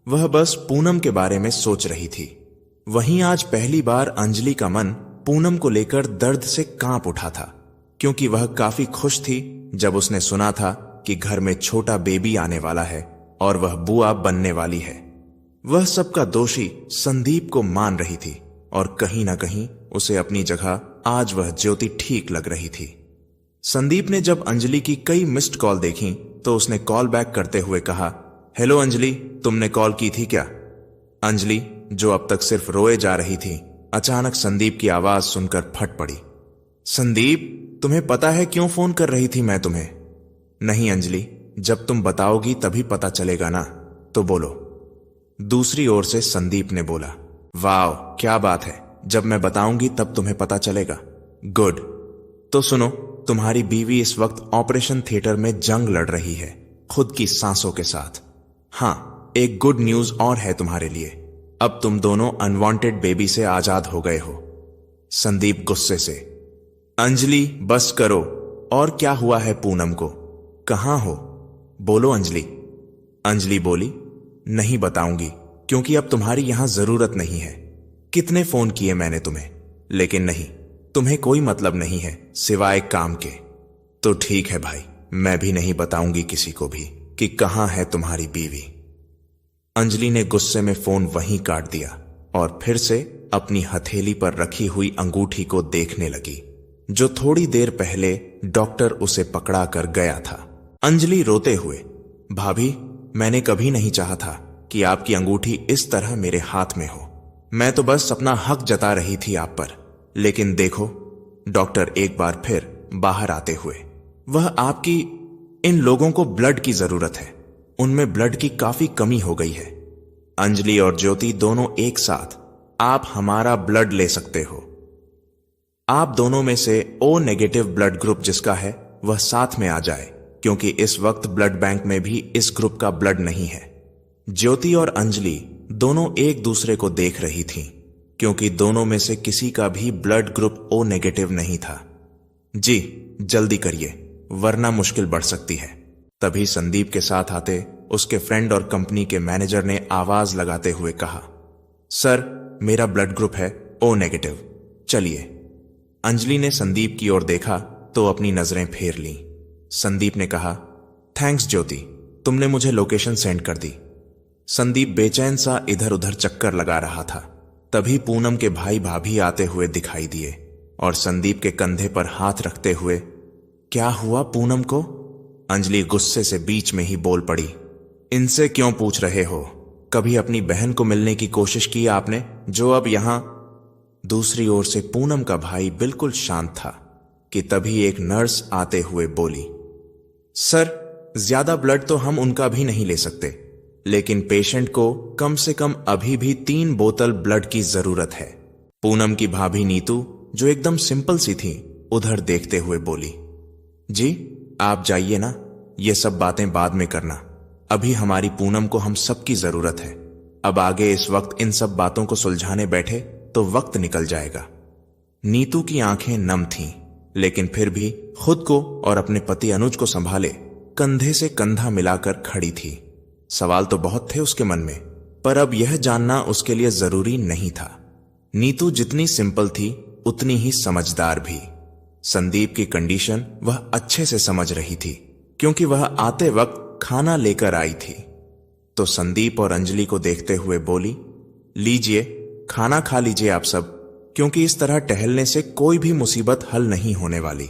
वह बस पूनम के बारे में सोच रही थी। वहीं आज पहली बार अंजलि का मन पूनम को लेकर दर्द से कांप उठा था, क्योंकि वह काफी खुश थी जब उसने सुना था कि घर में छोटा बेबी आने वाला है और वह बुआ बनने वाली है। वह सबका दोषी संदीप को मान रही थी और कहीं ना कहीं उसे अपनी जगह आज वह ज्योति ठीक लग रही थी। संदीप ने जब अंजलि की कई मिस्ड कॉल देखी तो उसने कॉल बैक करते हुए कहा, हेलो अंजलि, तुमने कॉल की थी क्या? अंजलि, जो अब तक सिर्फ रोए जा रही थी, अचानक संदीप की आवाज सुनकर फट पड़ी। संदीप, तुम्हें पता है क्यों फोन कर रही थी मैं तुम्हें? नहीं अंजलि, जब तुम बताओगी तभी पता चलेगा ना, तो बोलो। दूसरी ओर से संदीप ने बोला, वाह क्या बात है, जब मैं बताऊंगी तब तुम्हें पता चलेगा। गुड। तो सुनो, तुम्हारी बीवी इस वक्त ऑपरेशन थिएटर में जंग लड़ रही है, खुद की सांसों के साथ। हाँ, एक गुड न्यूज और है तुम्हारे लिए, अब तुम दोनों अनवांटेड बेबी से आजाद हो गए हो। संदीप गुस्से से, अंजलि बस करो, और क्या हुआ है पूनम को? कहां हो? बोलो अंजलि। अंजलि बोली, नहीं बताऊंगी, क्योंकि अब तुम्हारी यहां जरूरत नहीं है। कितने फोन किए मैंने तुम्हें, लेकिन नहीं, तुम्हें कोई मतलब नहीं है सिवाय काम के। तो ठीक है भाई, मैं भी नहीं बताऊंगी किसी को भी कि कहां है तुम्हारी बीवी। अंजलि ने गुस्से में फोन वहीं काट दिया और फिर से अपनी हथेली पर रखी हुई अंगूठी को देखने लगी, जो थोड़ी देर पहले डॉक्टर उसे पकड़ा कर गया था। अंजलि रोते हुए, भाभी, मैंने कभी नहीं चाहा था कि आपकी अंगूठी इस तरह मेरे हाथ में हो। मैं तो बस अपना हक जता रही थी आप पर, लेकिन देखो। डॉक्टर एक बार फिर बाहर आते हुए, वह आपकी, इन लोगों को ब्लड की जरूरत है, उनमें ब्लड की काफी कमी हो गई है। अंजलि और ज्योति दोनों एक साथ, आप हमारा ब्लड ले सकते हो। आप दोनों में से ओ नेगेटिव ब्लड ग्रुप जिसका है वह साथ में आ जाए, क्योंकि इस वक्त ब्लड बैंक में भी इस ग्रुप का ब्लड नहीं है। ज्योति और अंजलि दोनों एक दूसरे को देख रही थीं, क्योंकि दोनों में से किसी का भी ब्लड ग्रुप ओ नेगेटिव नहीं था। जी जल्दी करिए, वरना मुश्किल बढ़ सकती है। तभी संदीप के साथ आते उसके फ्रेंड और कंपनी के मैनेजर ने आवाज लगाते हुए कहा, सर मेरा ब्लड ग्रुप है ओ नेगेटिव, चलिए। अंजलि ने संदीप की ओर देखा तो अपनी नजरें फेर लीं। संदीप ने कहा, थैंक्स ज्योति, तुमने मुझे लोकेशन सेंड कर दी। संदीप बेचैन सा इधर उधर चक्कर लगा रहा था। तभी पूनम के भाई भाभी आते हुए दिखाई दिए और संदीप के कंधे पर हाथ रखते हुए, क्या हुआ पूनम को? अंजलि गुस्से से बीच में ही बोल पड़ी, इनसे क्यों पूछ रहे हो? कभी अपनी बहन को मिलने की कोशिश की आपने, जो अब यहां? दूसरी ओर से पूनम का भाई बिल्कुल शांत था कि तभी एक नर्स आते हुए बोली, सर ज्यादा ब्लड तो हम उनका भी नहीं ले सकते, लेकिन पेशेंट को कम से कम अभी भी 3 बोतल ब्लड की जरूरत है। पूनम की भाभी नीतू, जो एकदम सिंपल सी थी, उधर देखते हुए बोली, जी आप जाइए ना, ये सब बातें बाद में करना, अभी हमारी पूनम को हम सबकी जरूरत है। अब आगे इस वक्त इन सब बातों को सुलझाने बैठे तो वक्त निकल जाएगा। नीतू की आंखें नम थीं, लेकिन फिर भी खुद को और अपने पति अनुज को संभाले कंधे से कंधा मिलाकर खड़ी थी। सवाल तो बहुत थे उसके मन में, पर अब यह जानना उसके लिए जरूरी नहीं था। नीतू जितनी सिंपल थी उतनी ही समझदार भी। संदीप की कंडीशन वह अच्छे से समझ रही थी, क्योंकि वह आते वक्त खाना लेकर आई थी। तो संदीप और अंजलि को देखते हुए बोली, लीजिए खाना खा लीजिए आप सब, क्योंकि इस तरह टहलने से कोई भी मुसीबत हल नहीं होने वाली।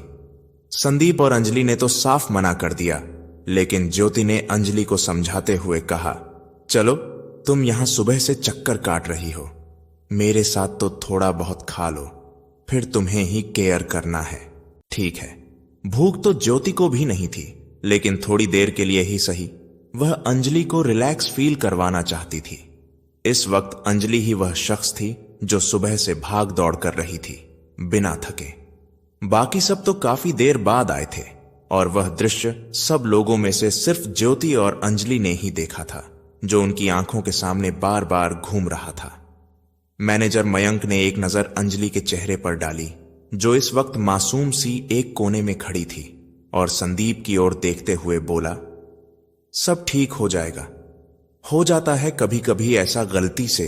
संदीप और अंजलि ने तो साफ मना कर दिया, लेकिन ज्योति ने अंजलि को समझाते हुए कहा, चलो तुम यहां सुबह से चक्कर काट रही हो, मेरे साथ तो थोड़ा बहुत खा लो, फिर तुम्हें ही केयर करना है, ठीक है। भूख तो ज्योति को भी नहीं थी, लेकिन थोड़ी देर के लिए ही सही वह अंजलि को रिलैक्स फील करवाना चाहती थी। इस वक्त अंजलि ही वह शख्स थी जो सुबह से भाग दौड़ कर रही थी बिना थके। बाकी सब तो काफी देर बाद आए थे और वह दृश्य सब लोगों में से सिर्फ ज्योति और अंजलि ने ही देखा था, जो उनकी आंखों के सामने बार बार घूम रहा था। मैनेजर मयंक ने एक नजर अंजलि के चेहरे पर डाली, जो इस वक्त मासूम सी एक कोने में खड़ी थी, और संदीप की ओर देखते हुए बोला, सब ठीक हो जाएगा। हो जाता है कभी कभी ऐसा गलती से,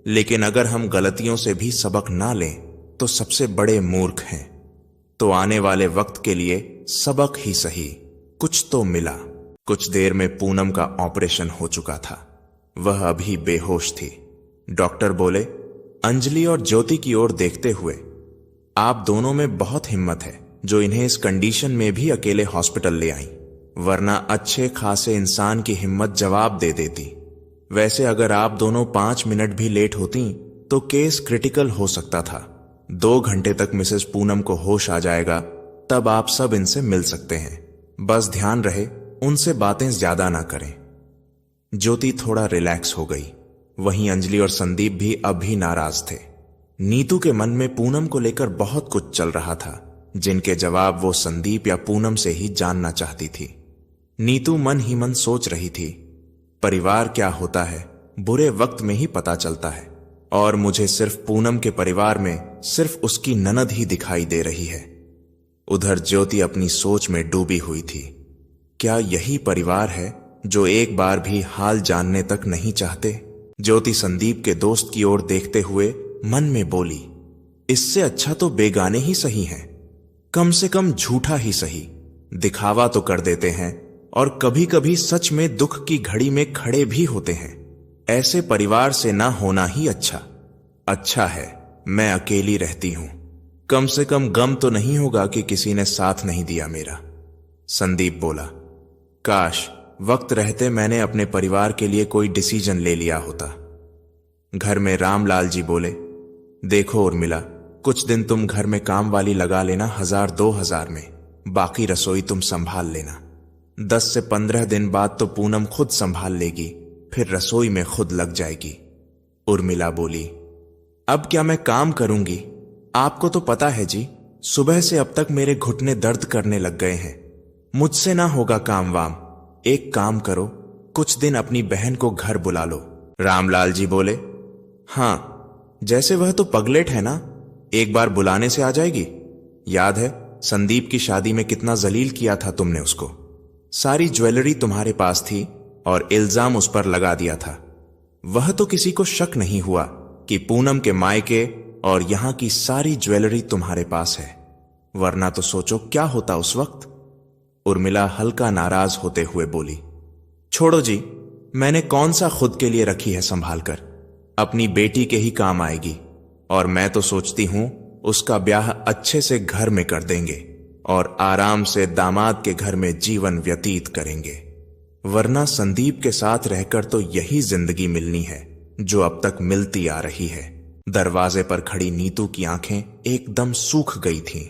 लेकिन अगर हम गलतियों से भी सबक ना लें तो सबसे बड़े मूर्ख हैं। तो आने वाले वक्त के लिए सबक ही सही, कुछ तो मिला। कुछ देर में पूनम का ऑपरेशन हो चुका था, वह अभी बेहोश थी। डॉक्टर बोले, अंजलि और ज्योति की ओर देखते हुए, आप दोनों में बहुत हिम्मत है जो इन्हें इस कंडीशन में भी अकेले हॉस्पिटल ले आई, वरना अच्छे खासे इंसान की हिम्मत जवाब दे देती। वैसे अगर आप दोनों 5 मिनट भी लेट होती तो केस क्रिटिकल हो सकता था। 2 घंटे तक मिसेस पूनम को होश आ जाएगा, तब आप सब इनसे मिल सकते हैं। बस ध्यान रहे उनसे बातें ज्यादा ना करें। ज्योति थोड़ा रिलैक्स हो गई, वहीं अंजलि और संदीप भी अब भी नाराज थे। नीतू के मन में पूनम को लेकर बहुत कुछ चल रहा था, जिनके जवाब वो संदीप या पूनम से ही जानना चाहती थी। नीतू मन ही मन सोच रही थी, परिवार क्या होता है बुरे वक्त में ही पता चलता है, और मुझे सिर्फ पूनम के परिवार में सिर्फ उसकी ननद ही दिखाई दे रही है। उधर ज्योति अपनी सोच में डूबी हुई थी। क्या यही परिवार है जो एक बार भी हाल जानने तक नहीं चाहते? ज्योति संदीप के दोस्त की ओर देखते हुए मन में बोली, इससे अच्छा तो बेगाने ही सही हैं, कम से कम झूठा ही सही, दिखावा तो कर देते हैं और कभी कभी सच में दुख की घड़ी में खड़े भी होते हैं। ऐसे परिवार से ना होना ही अच्छा है मैं अकेली रहती हूं, कम से कम गम तो नहीं होगा कि किसी ने साथ नहीं दिया मेरा। संदीप बोला, काश वक्त रहते मैंने अपने परिवार के लिए कोई डिसीजन ले लिया होता। घर में रामलाल जी बोले, देखो उर्मिला, कुछ दिन तुम घर में काम वाली लगा लेना 1000-2000 में, बाकी रसोई तुम संभाल लेना। 10 से 15 दिन बाद तो पूनम खुद संभाल लेगी, फिर रसोई में खुद लग जाएगी। उर्मिला बोली, अब क्या मैं काम करूंगी? आपको तो पता है जी, सुबह से अब तक मेरे घुटने दर्द करने लग गए हैं, मुझसे ना होगा काम वाम। एक काम करो, कुछ दिन अपनी बहन को घर बुला लो। रामलाल जी बोले, हाँ जैसे वह तो पगलेट है ना, एक बार बुलाने से आ जाएगी। याद है संदीप की शादी में कितना जलील किया था तुमने उसको, सारी ज्वेलरी तुम्हारे पास थी और इल्जाम उस पर लगा दिया था। वह तो किसी को शक नहीं हुआ कि पूनम के मायके और यहां की सारी ज्वेलरी तुम्हारे पास है, वरना तो सोचो क्या होता उस वक्त। उर्मिला हल्का नाराज होते हुए बोली, छोड़ो जी, मैंने कौन सा खुद के लिए रखी है संभाल कर, अपनी बेटी के ही काम आएगी। और मैं तो सोचती हूं उसका ब्याह अच्छे से घर में कर देंगे और आराम से दामाद के घर में जीवन व्यतीत करेंगे, वरना संदीप के साथ रहकर तो यही जिंदगी मिलनी है जो अब तक मिलती आ रही है। दरवाजे पर खड़ी नीतू की आंखें एकदम सूख गई थीं।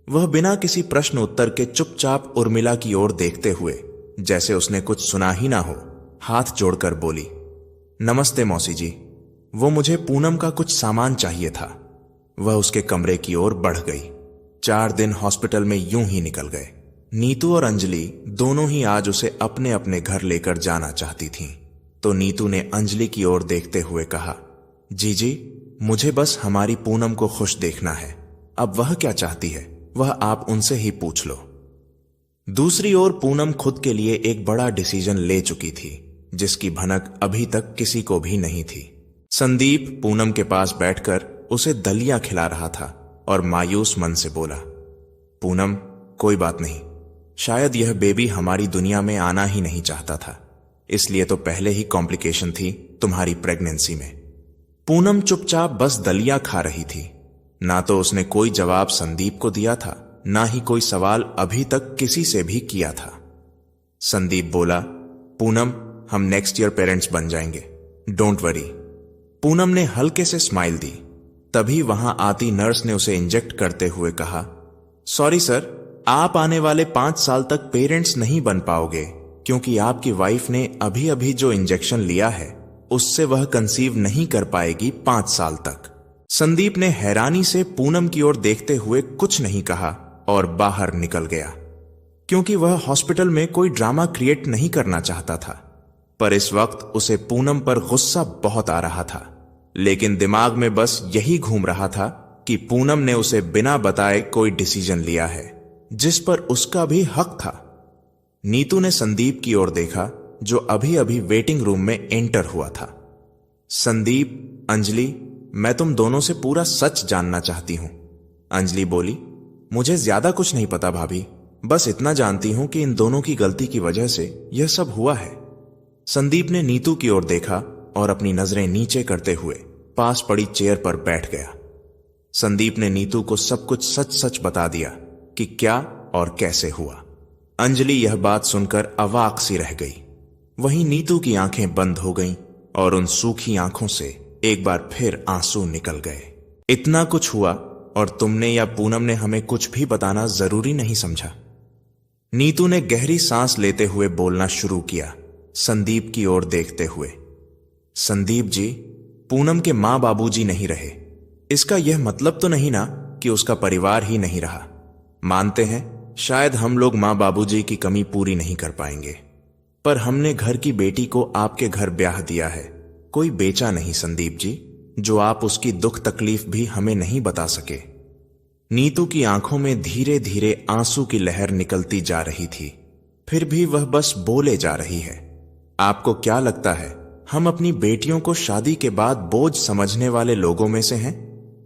वह बिना किसी प्रश्न उत्तर के चुपचाप उर्मिला की ओर देखते हुए, जैसे उसने कुछ सुना ही ना हो, हाथ जोड़कर बोली, नमस्ते मौसी जी, वो मुझे पूनम का कुछ सामान चाहिए था। वह उसके कमरे की ओर बढ़ गई। 4 दिन हॉस्पिटल में यूं ही निकल गए। नीतू और अंजलि दोनों ही आज उसे अपने अपने घर लेकर जाना चाहती थीं। तो नीतू ने अंजलि की ओर देखते हुए कहा, जीजी, मुझे बस हमारी पूनम को खुश देखना है, अब वह क्या चाहती है वह आप उनसे ही पूछ लो। दूसरी ओर पूनम खुद के लिए एक बड़ा डिसीजन ले चुकी थी, जिसकी भनक अभी तक किसी को भी नहीं थी। संदीप पूनम के पास बैठकर उसे दलिया खिला रहा था और मायूस मन से बोला, पूनम, कोई बात नहीं, शायद यह बेबी हमारी दुनिया में आना ही नहीं चाहता था, इसलिए तो पहले ही कॉम्प्लिकेशन थी तुम्हारी प्रेगनेंसी में। पूनम चुपचाप बस दलिया खा रही थी। ना तो उसने कोई जवाब संदीप को दिया था, ना ही कोई सवाल अभी तक किसी से भी किया था। संदीप बोला, पूनम, हम नेक्स्ट ईयर पेरेंट्स बन जाएंगे, डोंट वरी। पूनम ने हल्के से स्माइल दी। तभी वहां आती नर्स ने उसे इंजेक्ट करते हुए कहा, सॉरी सर, आप आने वाले 5 साल तक पेरेंट्स नहीं बन पाओगे, क्योंकि आपकी वाइफ ने अभी अभी जो इंजेक्शन लिया है उससे वह कंसीव नहीं कर पाएगी 5 साल तक। संदीप ने हैरानी से पूनम की ओर देखते हुए कुछ नहीं कहा और बाहर निकल गया, क्योंकि वह हॉस्पिटल में कोई ड्रामा क्रिएट नहीं करना चाहता था। पर इस वक्त उसे पूनम पर गुस्सा बहुत आ रहा था, लेकिन दिमाग में बस यही घूम रहा था कि पूनम ने उसे बिना बताए कोई डिसीजन लिया है, जिस पर उसका भी हक था। नीतू ने संदीप की ओर देखा, जो अभी अभी वेटिंग रूम में एंटर हुआ था। संदीप, अंजलि, मैं तुम दोनों से पूरा सच जानना चाहती हूं। अंजलि बोली, मुझे ज्यादा कुछ नहीं पता भाभी, बस इतना जानती हूं कि इन दोनों की गलती की वजह से यह सब हुआ है। संदीप ने नीतू की ओर देखा और अपनी नजरें नीचे करते हुए पास पड़ी चेयर पर बैठ गया। संदीप ने नीतू को सब कुछ सच सच बता दिया कि क्या और कैसे हुआ। अंजलि यह बात सुनकर अवाक सी रह गई। वहीं नीतू की आंखें बंद हो गईं और उन सूखी आंखों से एक बार फिर आंसू निकल गए। इतना कुछ हुआ और तुमने या पूनम ने हमें कुछ भी बताना जरूरी नहीं समझा। नीतू ने गहरी सांस लेते हुए बोलना शुरू किया, संदीप की ओर देखते हुए। संदीप जी, पूनम के मां बाबूजी नहीं रहे, इसका यह मतलब तो नहीं ना कि उसका परिवार ही नहीं रहा। मानते हैं शायद हम लोग मां बाबूजी की कमी पूरी नहीं कर पाएंगे, पर हमने घर की बेटी को आपके घर ब्याह दिया है, कोई बेचा नहीं संदीप जी, जो आप उसकी दुख तकलीफ भी हमें नहीं बता सके। नीतू की आंखों में धीरे धीरे आंसू की लहर निकलती जा रही थी, फिर भी वह बस बोले जा रही है। आपको क्या लगता है हम अपनी बेटियों को शादी के बाद बोझ समझने वाले लोगों में से हैं,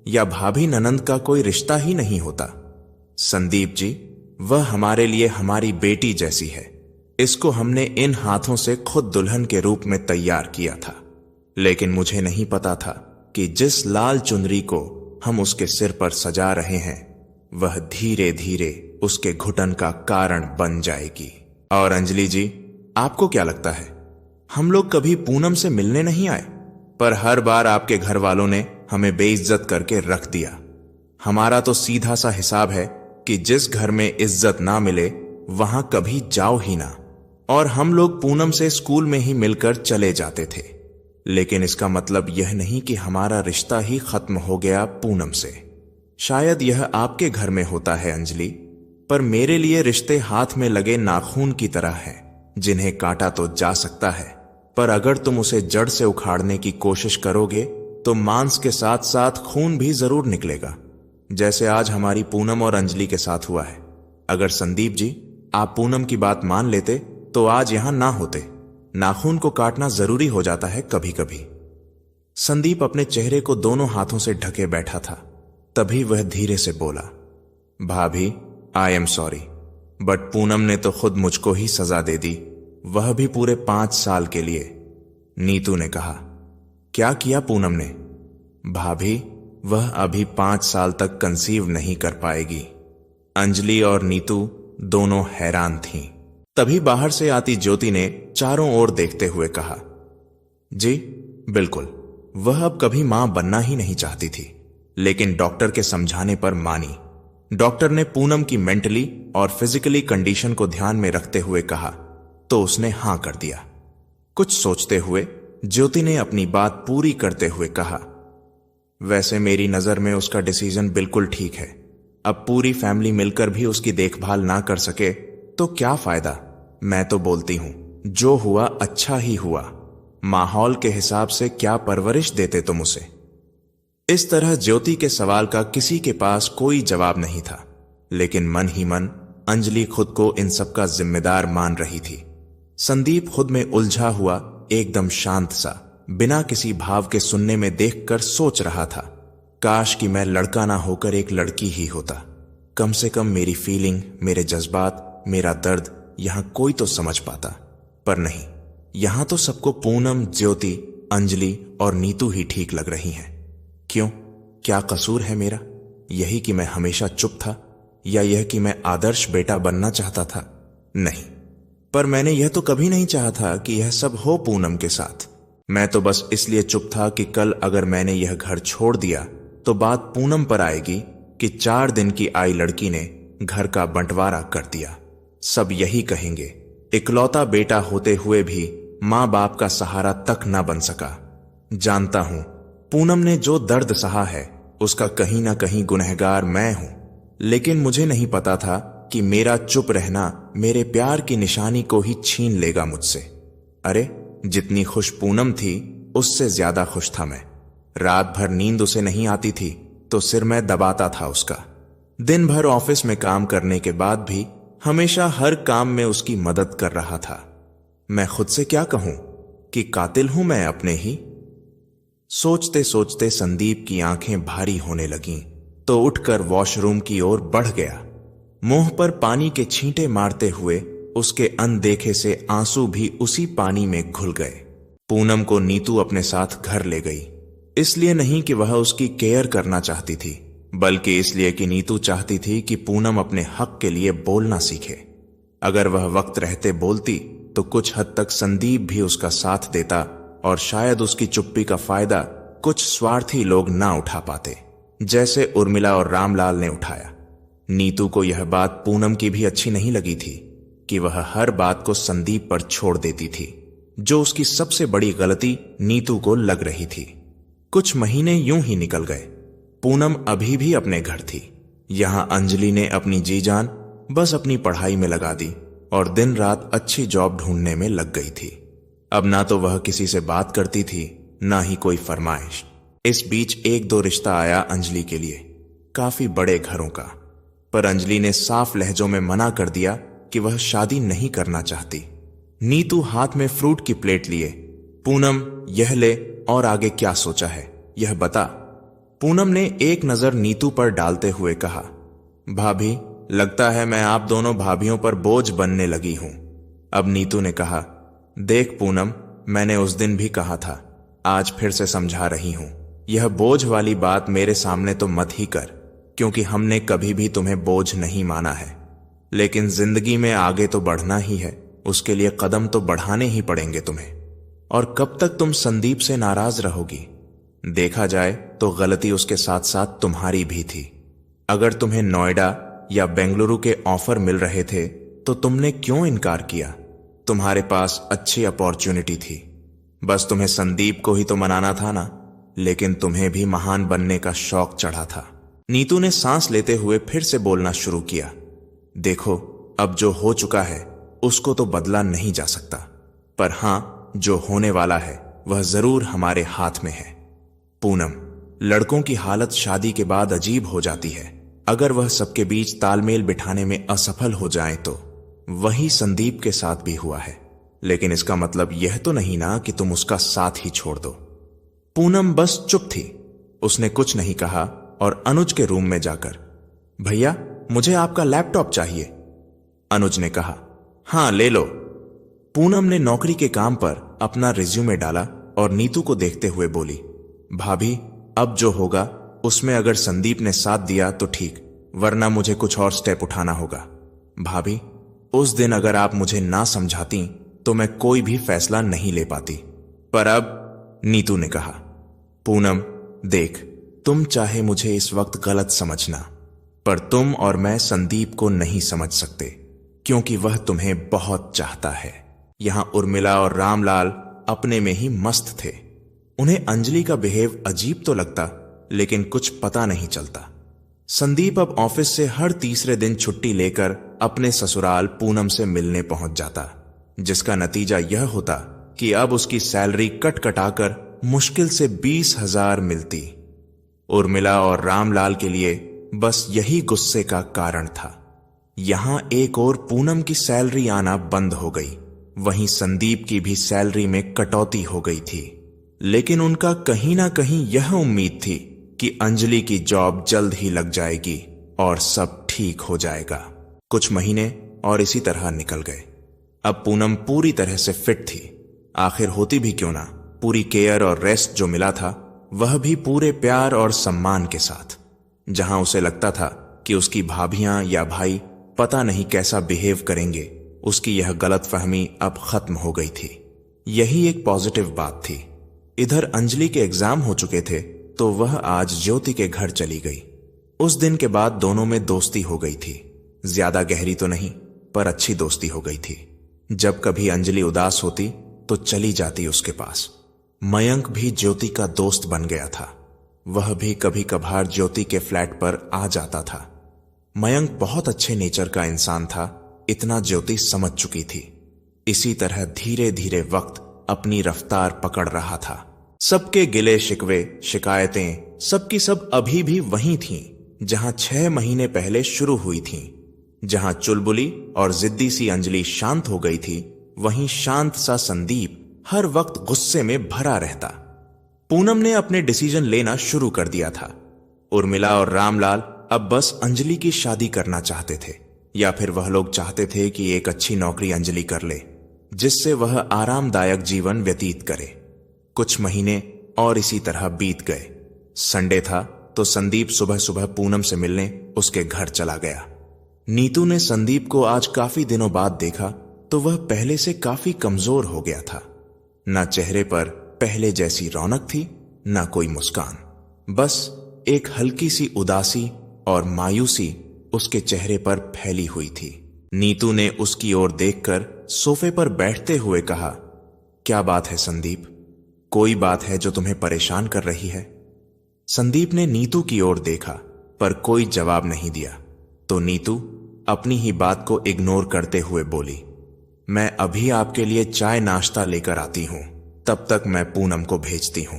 या भाभी ननंद का कोई रिश्ता ही नहीं होता? संदीप जी, वह हमारे लिए हमारी बेटी जैसी है। इसको हमने इन हाथों से खुद दुल्हन के रूप में तैयार किया था, लेकिन मुझे नहीं पता था कि जिस लाल चुनरी को हम उसके सिर पर सजा रहे हैं वह धीरे धीरे उसके घुटन का कारण बन जाएगी। और अंजलि जी, आपको क्या लगता है हम लोग कभी पूनम से मिलने नहीं आए, पर हर बार आपके घर वालों ने हमें बेइज्जत करके रख दिया। हमारा तो सीधा सा हिसाब है कि जिस घर में इज्जत ना मिले वहां कभी जाओ ही ना, और हम लोग पूनम से स्कूल में ही मिलकर चले जाते थे। लेकिन इसका मतलब यह नहीं कि हमारा रिश्ता ही खत्म हो गया पूनम से। शायद यह आपके घर में होता है अंजलि, पर मेरे लिए रिश्ते हाथ में लगे नाखून की तरह हैं, जिन्हें काटा तो जा सकता है, पर अगर तुम उसे जड़ से उखाड़ने की कोशिश करोगे तो मांस के साथ साथ खून भी जरूर निकलेगा, जैसे आज हमारी पूनम और अंजलि के साथ हुआ है। अगर संदीप जी आप पूनम की बात मान लेते तो आज यहां ना होते। नाखून को काटना जरूरी हो जाता है कभी कभी। संदीप अपने चेहरे को दोनों हाथों से ढके बैठा था। तभी वह धीरे से बोला, भाभी, I am sorry, but Poonam ने तो खुद मुझको ही सजा दे दी, वह भी पूरे 5 साल के लिए। नीतू ने कहा, क्या किया पूनम ने? भाभी, वह अभी 5 साल तक कंसीव नहीं कर पाएगी। अंजलि और नीतू दोनों हैरान थीं। तभी बाहर से आती ज्योति ने चारों ओर देखते हुए कहा, जी बिल्कुल, वह अब कभी मां बनना ही नहीं चाहती थी, लेकिन डॉक्टर के समझाने पर मानी। डॉक्टर ने पूनम की मेंटली और फिजिकली कंडीशन को ध्यान में रखते हुए कहा, तो उसने हां कर दिया। कुछ सोचते हुए ज्योति ने अपनी बात पूरी करते हुए कहा, वैसे मेरी नजर में उसका डिसीजन बिल्कुल ठीक है। अब पूरी फैमिली मिलकर भी उसकी देखभाल ना कर सके तो क्या फायदा। मैं तो बोलती हूं, जो हुआ अच्छा ही हुआ। माहौल के हिसाब से क्या परवरिश देते तुम उसे? इस तरह ज्योति के सवाल का किसी के पास कोई जवाब नहीं था, लेकिन मन ही मन अंजलि खुद को इन सब का जिम्मेदार मान रही थी। संदीप खुद में उलझा हुआ एकदम शांत सा बिना किसी भाव के सुनने में देखकर सोच रहा था, काश कि मैं लड़का ना होकर एक लड़की ही होता। कम से कम मेरी फीलिंग, मेरे जज्बात, मेरा दर्द यहां कोई तो समझ पाता। पर नहीं, यहां तो सबको पूनम, ज्योति, अंजलि और नीतू ही ठीक लग रही हैं। क्यों? क्या कसूर है मेरा? यही कि मैं हमेशा चुप था, या यह कि मैं आदर्श बेटा बनना चाहता था? नहीं, पर मैंने यह तो कभी नहीं चाहा था कि यह सब हो पूनम के साथ। मैं तो बस इसलिए चुप था कि कल अगर मैंने यह घर छोड़ दिया तो बात पूनम पर आएगी कि 4 दिन की आई लड़की ने घर का बंटवारा कर दिया। सब यही कहेंगे, इकलौता बेटा होते हुए भी मां बाप का सहारा तक ना बन सका। जानता हूं पूनम ने जो दर्द सहा है उसका कहीं ना कहीं गुनहगार मैं हूं, लेकिन मुझे नहीं पता था कि मेरा चुप रहना मेरे प्यार की निशानी को ही छीन लेगा मुझसे। अरे, जितनी खुश पूनम थी उससे ज्यादा खुश था मैं। रात भर नींद उसे नहीं आती थी तो सिर में दबाता था उसका। दिन भर ऑफिस में काम करने के बाद भी हमेशा हर काम में उसकी मदद कर रहा था। मैं खुद से क्या कहूं कि कातिल हूं मैं अपने ही। सोचते सोचते संदीप की आंखें भारी होने लगीं तो उठकर वॉशरूम की ओर बढ़ गया। मुंह पर पानी के छींटे मारते हुए उसके अनदेखे से आंसू भी उसी पानी में घुल गए। पूनम को नीतू अपने साथ घर ले गई, इसलिए नहीं कि वह उसकी केयर करना चाहती थी, बल्कि इसलिए कि नीतू चाहती थी कि पूनम अपने हक के लिए बोलना सीखे। अगर वह वक्त रहते बोलती तो कुछ हद तक संदीप भी उसका साथ देता और शायद उसकी चुप्पी का फायदा कुछ स्वार्थी लोग ना उठा पाते, जैसे उर्मिला और रामलाल ने उठाया। नीतू को यह बात पूनम की भी अच्छी नहीं लगी थी कि वह हर बात को संदीप पर छोड़ देती थी, जो उसकी सबसे बड़ी गलती नीतू को लग रही थी। कुछ महीने यूं ही निकल गए। पूनम अभी भी अपने घर थी। यहां अंजलि ने अपनी जी जान बस अपनी पढ़ाई में लगा दी और दिन रात अच्छी जॉब ढूंढने में लग गई थी। अब ना तो वह किसी से बात करती थी, ना ही कोई फरमाइश। इस बीच 1-2 रिश्ता आया अंजलि के लिए, काफी बड़े घरों का, पर अंजलि ने साफ लहजों में मना कर दिया कि वह शादी नहीं करना चाहती। नीतू हाथ में फ्रूट की प्लेट लिए, पूनम यह ले और आगे क्या सोचा है यह बता। पूनम ने एक नजर नीतू पर डालते हुए कहा, भाभी, लगता है मैं आप दोनों भाभियों पर बोझ बनने लगी हूं। अब नीतू ने कहा, देख पूनम, मैंने उस दिन भी कहा था, आज फिर से समझा रही हूं, यह बोझ वाली बात मेरे सामने तो मत ही कर, क्योंकि हमने कभी भी तुम्हें बोझ नहीं माना है। लेकिन जिंदगी में आगे तो बढ़ना ही है, उसके लिए कदम तो बढ़ाने ही पड़ेंगे तुम्हें। और कब तक तुम संदीप से नाराज रहोगी? देखा जाए तो गलती उसके साथ साथ तुम्हारी भी थी। अगर तुम्हें नोएडा या बेंगलुरु के ऑफर मिल रहे थे तो तुमने क्यों इनकार किया? तुम्हारे पास अच्छी अपॉर्चुनिटी थी, बस तुम्हें संदीप को ही तो मनाना था ना। लेकिन तुम्हें भी महान बनने का शौक चढ़ा था। नीतू ने सांस लेते हुए फिर से बोलना शुरू किया, देखो, अब जो हो चुका है उसको तो बदला नहीं जा सकता, पर हां, जो होने वाला है वह जरूर हमारे हाथ में है। पूनम, लड़कों की हालत शादी के बाद अजीब हो जाती है। अगर वह सबके बीच तालमेल बिठाने में असफल हो जाए तो वही संदीप के साथ भी हुआ है। लेकिन इसका मतलब यह तो नहीं ना कि तुम उसका साथ ही छोड़ दो। पूनम बस चुप थी, उसने कुछ नहीं कहा और अनुज के रूम में जाकर, भैया, मुझे आपका लैपटॉप चाहिए। अनुज ने कहा, हां ले लो। पूनम ने नौकरी के काम पर अपना रिज्यूमे डाला और नीतू को देखते हुए बोली, भाभी, अब जो होगा उसमें अगर संदीप ने साथ दिया तो ठीक, वरना मुझे कुछ और स्टेप उठाना होगा। भाभी, उस दिन अगर आप मुझे ना समझाती तो मैं कोई भी फैसला नहीं ले पाती, पर अब, नीतू ने कहा। पूनम, देख, तुम चाहे मुझे इस वक्त गलत समझना, पर तुम और मैं संदीप को नहीं समझ सकते, क्योंकि वह तुम्हें बहुत चाहता है। यहां उर्मिला और रामलाल अपने में ही मस्त थे। उन्हें अंजलि का बिहेव अजीब तो लगता, लेकिन कुछ पता नहीं चलता। संदीप अब ऑफिस से हर तीसरे दिन छुट्टी लेकर अपने ससुराल पूनम से मिलने पहुंच जाता, जिसका नतीजा यह होता कि अब उसकी सैलरी कट कटाकर मुश्किल से 20,000 मिलती। उर्मिला और रामलाल के लिए बस यही गुस्से का कारण था। यहां एक और पूनम की सैलरी आना बंद हो गई, वहीं संदीप की भी सैलरी में कटौती हो गई थी। लेकिन उनका कहीं ना कहीं यह उम्मीद थी कि अंजलि की जॉब जल्द ही लग जाएगी और सब ठीक हो जाएगा। कुछ महीने और इसी तरह निकल गए। अब पूनम पूरी तरह से फिट थी, आखिर होती भी क्यों ना। पूरी केयर और रेस्ट जो मिला था वह भी पूरे प्यार और सम्मान के साथ। जहां उसे लगता था कि उसकी भाभियां या भाई पता नहीं कैसा बिहेव करेंगे, उसकी यह गलतफहमी अब खत्म हो गई थी। यही एक पॉजिटिव बात थी। इधर अंजलि के एग्जाम हो चुके थे तो वह आज ज्योति के घर चली गई। उस दिन के बाद दोनों में दोस्ती हो गई थी। ज्यादा गहरी तो नहीं, पर अच्छी दोस्ती हो गई थी। जब कभी अंजलि उदास होती तो चली जाती उसके पास। मयंक भी ज्योति का दोस्त बन गया था। वह भी कभी कभार ज्योति के फ्लैट पर आ जाता था। मयंक बहुत अच्छे नेचर का इंसान था, इतना ज्योति समझ चुकी थी। इसी तरह धीरे धीरे वक्त अपनी रफ्तार पकड़ रहा था। सबके गिले शिकवे शिकायतें सबकी सब अभी भी वहीं थीं, जहां 6 महीने पहले शुरू हुई थीं। जहां चुलबुली और जिद्दी सी अंजलि शांत हो गई थी, वहीं शांत सा संदीप हर वक्त गुस्से में भरा रहता। पूनम ने अपने डिसीजन लेना शुरू कर दिया था। उर्मिला और रामलाल अब बस अंजलि की शादी करना चाहते थे, या फिर वह लोग चाहते थे कि एक अच्छी नौकरी अंजलि कर ले, जिससे वह आरामदायक जीवन व्यतीत करे। कुछ महीने और इसी तरह बीत गए। संडे था तो संदीप सुबह सुबह पूनम से मिलने उसके घर चला गया। नीतू ने संदीप को आज काफी दिनों बाद देखा तो वह पहले से काफी कमजोर हो गया था। ना चेहरे पर पहले जैसी रौनक थी, ना कोई मुस्कान। बस एक हल्की सी उदासी और मायूसी उसके चेहरे पर फैली हुई थी। नीतू ने उसकी ओर देखकर सोफे पर बैठते हुए कहा, क्या बात है संदीप? कोई बात है जो तुम्हें परेशान कर रही है? संदीप ने नीतू की ओर देखा पर कोई जवाब नहीं दिया। तो नीतू अपनी ही बात को इग्नोर करते हुए बोली, मैं अभी आपके लिए चाय नाश्ता लेकर आती हूं, तब तक मैं पूनम को भेजती हूं।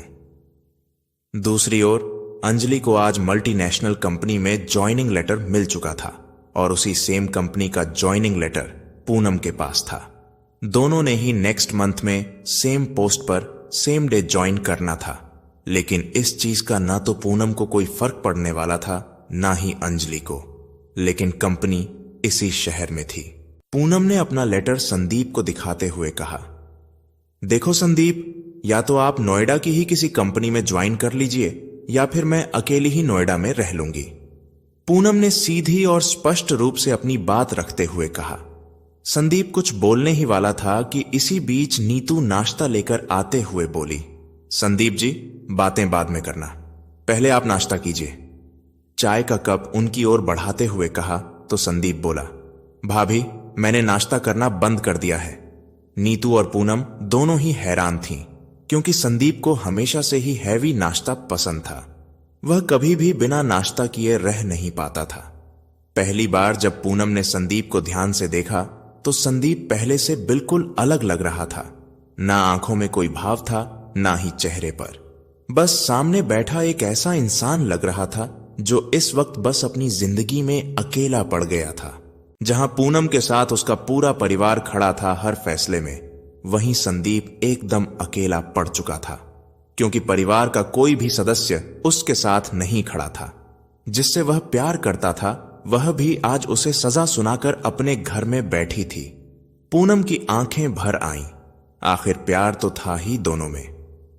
दूसरी ओर अंजलि को आज मल्टीनेशनल कंपनी में ज्वाइनिंग लेटर मिल चुका था और उसी सेम कंपनी का ज्वाइनिंग लेटर पूनम के पास था। दोनों ने ही नेक्स्ट मंथ में सेम पोस्ट पर सेम डे ज्वाइन करना था। लेकिन इस चीज का ना तो पूनम को कोई फर्क पड़ने वाला था, ना ही अंजलि को। लेकिन कंपनी इसी शहर में थी। पूनम ने अपना लेटर संदीप को दिखाते हुए कहा, देखो संदीप, या तो आप नोएडा की ही किसी कंपनी में ज्वाइन कर लीजिए या फिर मैं अकेली ही नोएडा में रह लूंगी। पूनम ने सीधी और स्पष्ट रूप से अपनी बात रखते हुए कहा। संदीप कुछ बोलने ही वाला था कि इसी बीच नीतू नाश्ता लेकर आते हुए बोली, संदीप जी, बातें बाद में करना, पहले आप नाश्ता कीजिए। चाय का कप उनकी ओर बढ़ाते हुए कहा तो संदीप बोला, भाभी, मैंने नाश्ता करना बंद कर दिया है। नीतू और पूनम दोनों ही हैरान थीं, क्योंकि संदीप को हमेशा से ही हैवी नाश्ता पसंद था। वह कभी भी बिना नाश्ता किए रह नहीं पाता था। पहली बार जब पूनम ने संदीप को ध्यान से देखा तो संदीप पहले से बिल्कुल अलग लग रहा था। ना आंखों में कोई भाव था, ना ही चेहरे पर। बस सामने बैठा एक ऐसा इंसान लग रहा था जो इस वक्त बस अपनी जिंदगी में अकेला पड़ गया था। जहां पूनम के साथ उसका पूरा परिवार खड़ा था हर फैसले में, वहीं संदीप एकदम अकेला पड़ चुका था, क्योंकि परिवार का कोई भी सदस्य उसके साथ नहीं खड़ा था। जिससे वह प्यार करता था वह भी आज उसे सजा सुनाकर अपने घर में बैठी थी। पूनम की आंखें भर आईं। आखिर प्यार तो था ही दोनों में।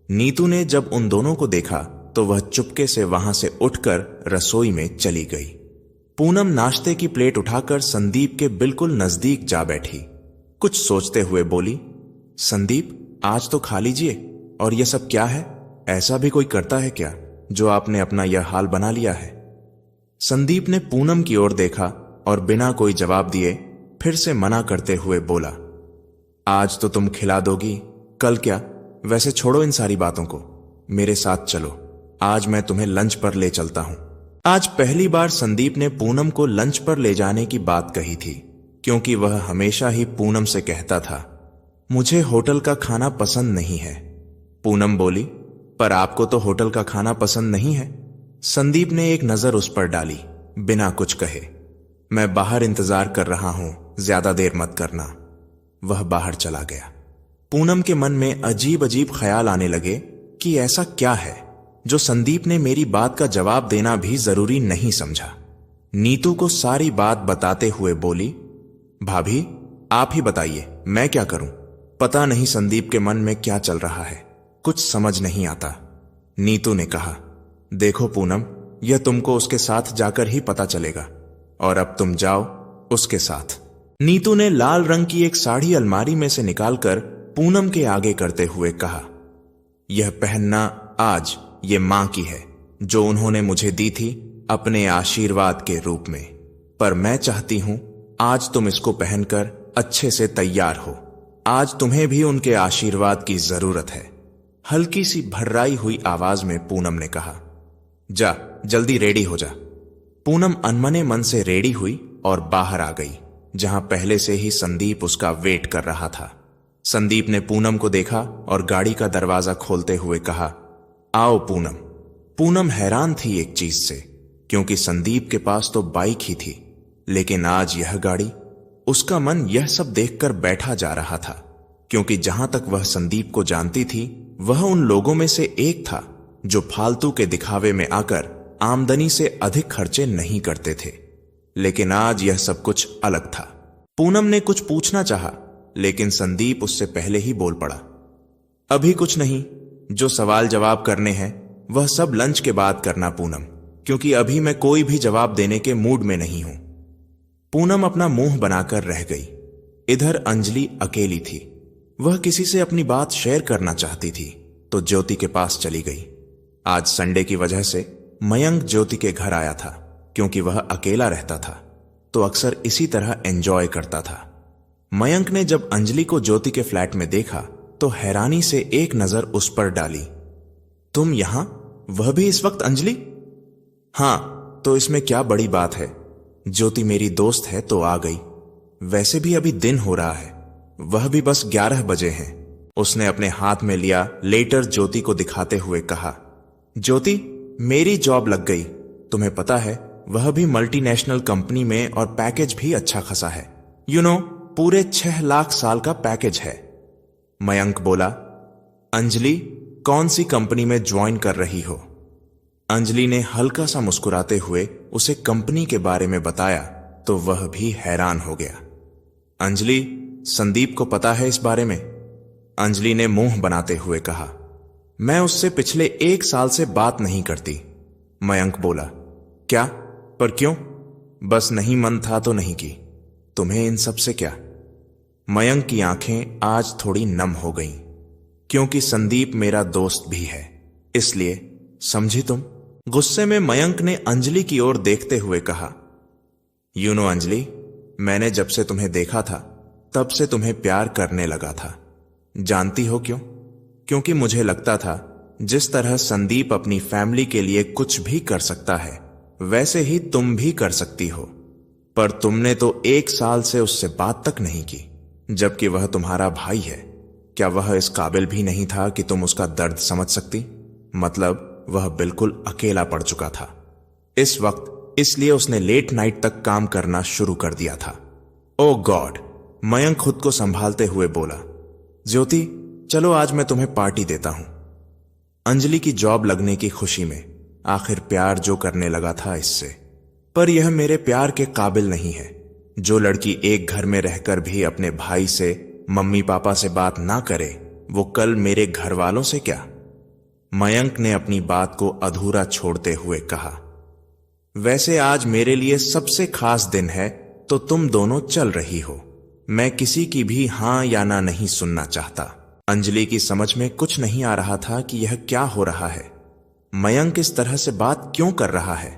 नीतू ने जब उन दोनों को देखा तो वह चुपके से वहां से उठकर रसोई में चली गई। पूनम नाश्ते की प्लेट उठाकर संदीप के बिल्कुल नजदीक जा बैठी। कुछ सोचते हुए बोली, संदीप, आज तो खा लीजिए। और यह सब क्या है? ऐसा भी कोई करता है क्या जो आपने अपना यह हाल बना लिया है? संदीप ने पूनम की ओर देखा और बिना कोई जवाब दिए फिर से मना करते हुए बोला, आज तो तुम खिला दोगी, कल क्या? वैसे छोड़ो इन सारी बातों को, मेरे साथ चलो, आज मैं तुम्हें लंच पर ले चलता हूं। आज पहली बार संदीप ने पूनम को लंच पर ले जाने की बात कही थी, क्योंकि वह हमेशा ही पूनम से कहता था, मुझे होटल का खाना पसंद नहीं है। पूनम बोली, पर आपको तो होटल का खाना पसंद नहीं है? संदीप ने एक नजर उस पर डाली, बिना कुछ कहे। मैं बाहर इंतजार कर रहा हूं, ज्यादा देर मत करना। वह बाहर चला गया। पूनम के मन में अजीब अजीब ख्याल आने लगे कि ऐसा क्या है जो संदीप ने मेरी बात का जवाब देना भी जरूरी नहीं समझा। नीतू को सारी बात बताते हुए बोली, भाभी आप ही बताइए, मैं क्या करूं? पता नहीं संदीप के मन में क्या चल रहा है, कुछ समझ नहीं आता। नीतू ने कहा, देखो पूनम, यह तुमको उसके साथ जाकर ही पता चलेगा, और अब तुम जाओ उसके साथ। नीतू ने लाल रंग की एक साड़ी अलमारी में से निकालकर पूनम के आगे करते हुए कहा, यह पहनना आज ये मां की है, जो उन्होंने मुझे दी थी अपने आशीर्वाद के रूप में। पर मैं चाहती हूं आज तुम इसको पहनकर अच्छे से तैयार हो। आज तुम्हें भी उनके आशीर्वाद की जरूरत है। हल्की सी भर्राई हुई आवाज में पूनम ने कहा, जा जल्दी रेडी हो जा। पूनम अनमने मन से रेडी हुई और बाहर आ गई, जहां पहले से ही संदीप उसका वेट कर रहा था। संदीप ने पूनम को देखा और गाड़ी का दरवाजा खोलते हुए कहा, आओ पूनम। पूनम हैरान थी एक चीज से, क्योंकि संदीप के पास तो बाइक ही थी, लेकिन आज यह गाड़ी। उसका मन यह सब देखकर बैठा जा रहा था, क्योंकि जहां तक वह संदीप को जानती थी, वह उन लोगों में से एक था जो फालतू के दिखावे में आकर आमदनी से अधिक खर्चे नहीं करते थे। लेकिन आज यह सब कुछ अलग था। पूनम ने कुछ पूछना चाहा, लेकिन संदीप उससे पहले ही बोल पड़ा, अभी कुछ नहीं, जो सवाल जवाब करने हैं वह सब लंच के बाद करना पूनम, क्योंकि अभी मैं कोई भी जवाब देने के मूड में नहीं हूं। पूनम अपना मुंह बनाकर रह गई। इधर अंजलि अकेली थी। वह किसी से अपनी बात शेयर करना चाहती थी, तो ज्योति के पास चली गई। आज संडे की वजह से मयंक ज्योति के घर आया था, क्योंकि वह अकेला रहता था, तो अक्सर इसी तरह एंजॉय करता था। मयंक ने जब अंजलि को ज्योति के फ्लैट में देखा, तो हैरानी से एक नजर उस पर डाली। तुम यहां, वह भी इस वक्त? अंजलि, हां, तो इसमें क्या बड़ी बात है? ज्योति मेरी दोस्त है तो आ गई। वैसे भी अभी दिन हो रहा है, वह भी बस 11 बजे हैं। उसने अपने हाथ में लिया लेटर ज्योति को दिखाते हुए कहा, ज्योति मेरी जॉब लग गई। तुम्हें पता है, वह भी मल्टीनेशनल कंपनी में, और पैकेज भी अच्छा खासा है। पूरे 6 लाख साल का पैकेज है। मयंक बोला, अंजलि कौन सी कंपनी में ज्वाइन कर रही हो? अंजलि ने हल्का सा मुस्कुराते हुए उसे कंपनी के बारे में बताया, तो वह भी हैरान हो गया। अंजलि, संदीप को पता है इस बारे में? अंजलि ने मुंह बनाते हुए कहा, मैं उससे पिछले 1 साल से बात नहीं करती। मयंक बोला, क्या? पर क्यों? बस नहीं मन था तो नहीं की। तुम्हें इन सब से क्या? मयंक की आंखें आज थोड़ी नम हो गईं, क्योंकि संदीप मेरा दोस्त भी है, इसलिए, समझी तुम? गुस्से में मयंक ने अंजलि की ओर देखते हुए कहा, अंजलि, मैंने जब से तुम्हें देखा था तब से तुम्हें प्यार करने लगा था। जानती हो क्यों? क्योंकि मुझे लगता था जिस तरह संदीप अपनी फैमिली के लिए कुछ भी कर सकता है, वैसे ही तुम भी कर सकती हो। पर तुमने तो 1 साल से उससे बात तक नहीं की, जबकि वह तुम्हारा भाई है। क्या वह इस काबिल भी नहीं था कि तुम उसका दर्द समझ सकती? मतलब वह बिल्कुल अकेला पड़ चुका था इस वक्त, इसलिए उसने लेट नाइट तक काम करना शुरू कर दिया था। ओ गॉड! मयंक खुद को संभालते हुए बोला, ज्योति चलो आज मैं तुम्हें पार्टी देता हूं। अंजलि की जॉब लगने की खुशी में आखिर प्यार जो करने लगा था इससे। पर यह मेरे प्यार के काबिल नहीं है। जो लड़की एक घर में रहकर भी अपने भाई से, मम्मी पापा से बात ना करे, वो कल मेरे घर वालों से क्या? मयंक ने अपनी बात को अधूरा छोड़ते हुए कहा, वैसे आज मेरे लिए सबसे खास दिन है, तो तुम दोनों चल रही हो। मैं किसी की भी हां या ना नहीं सुनना चाहता। अंजलि की समझ में कुछ नहीं आ रहा था कि यह क्या हो रहा है। मयंक इस तरह से बात क्यों कर रहा है?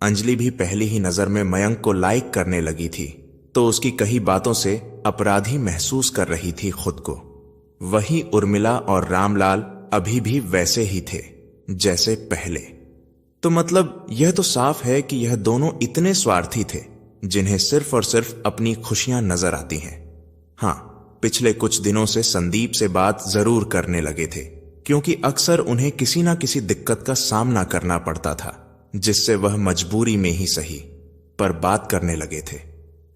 अंजलि भी पहली ही नजर में मयंक को लाइक करने लगी थी, तो उसकी कही बातों से अपराधी महसूस कर रही थी खुद को। वही उर्मिला और रामलाल अभी भी वैसे ही थे जैसे पहले। तो मतलब यह तो साफ है कि यह दोनों इतने स्वार्थी थे, जिन्हें सिर्फ और सिर्फ अपनी खुशियां नजर आती हैं। हां, पिछले कुछ दिनों से संदीप से बात जरूर करने लगे थे, क्योंकि अक्सर उन्हें किसी ना किसी दिक्कत का सामना करना पड़ता था, जिससे वह मजबूरी में ही सही पर बात करने लगे थे।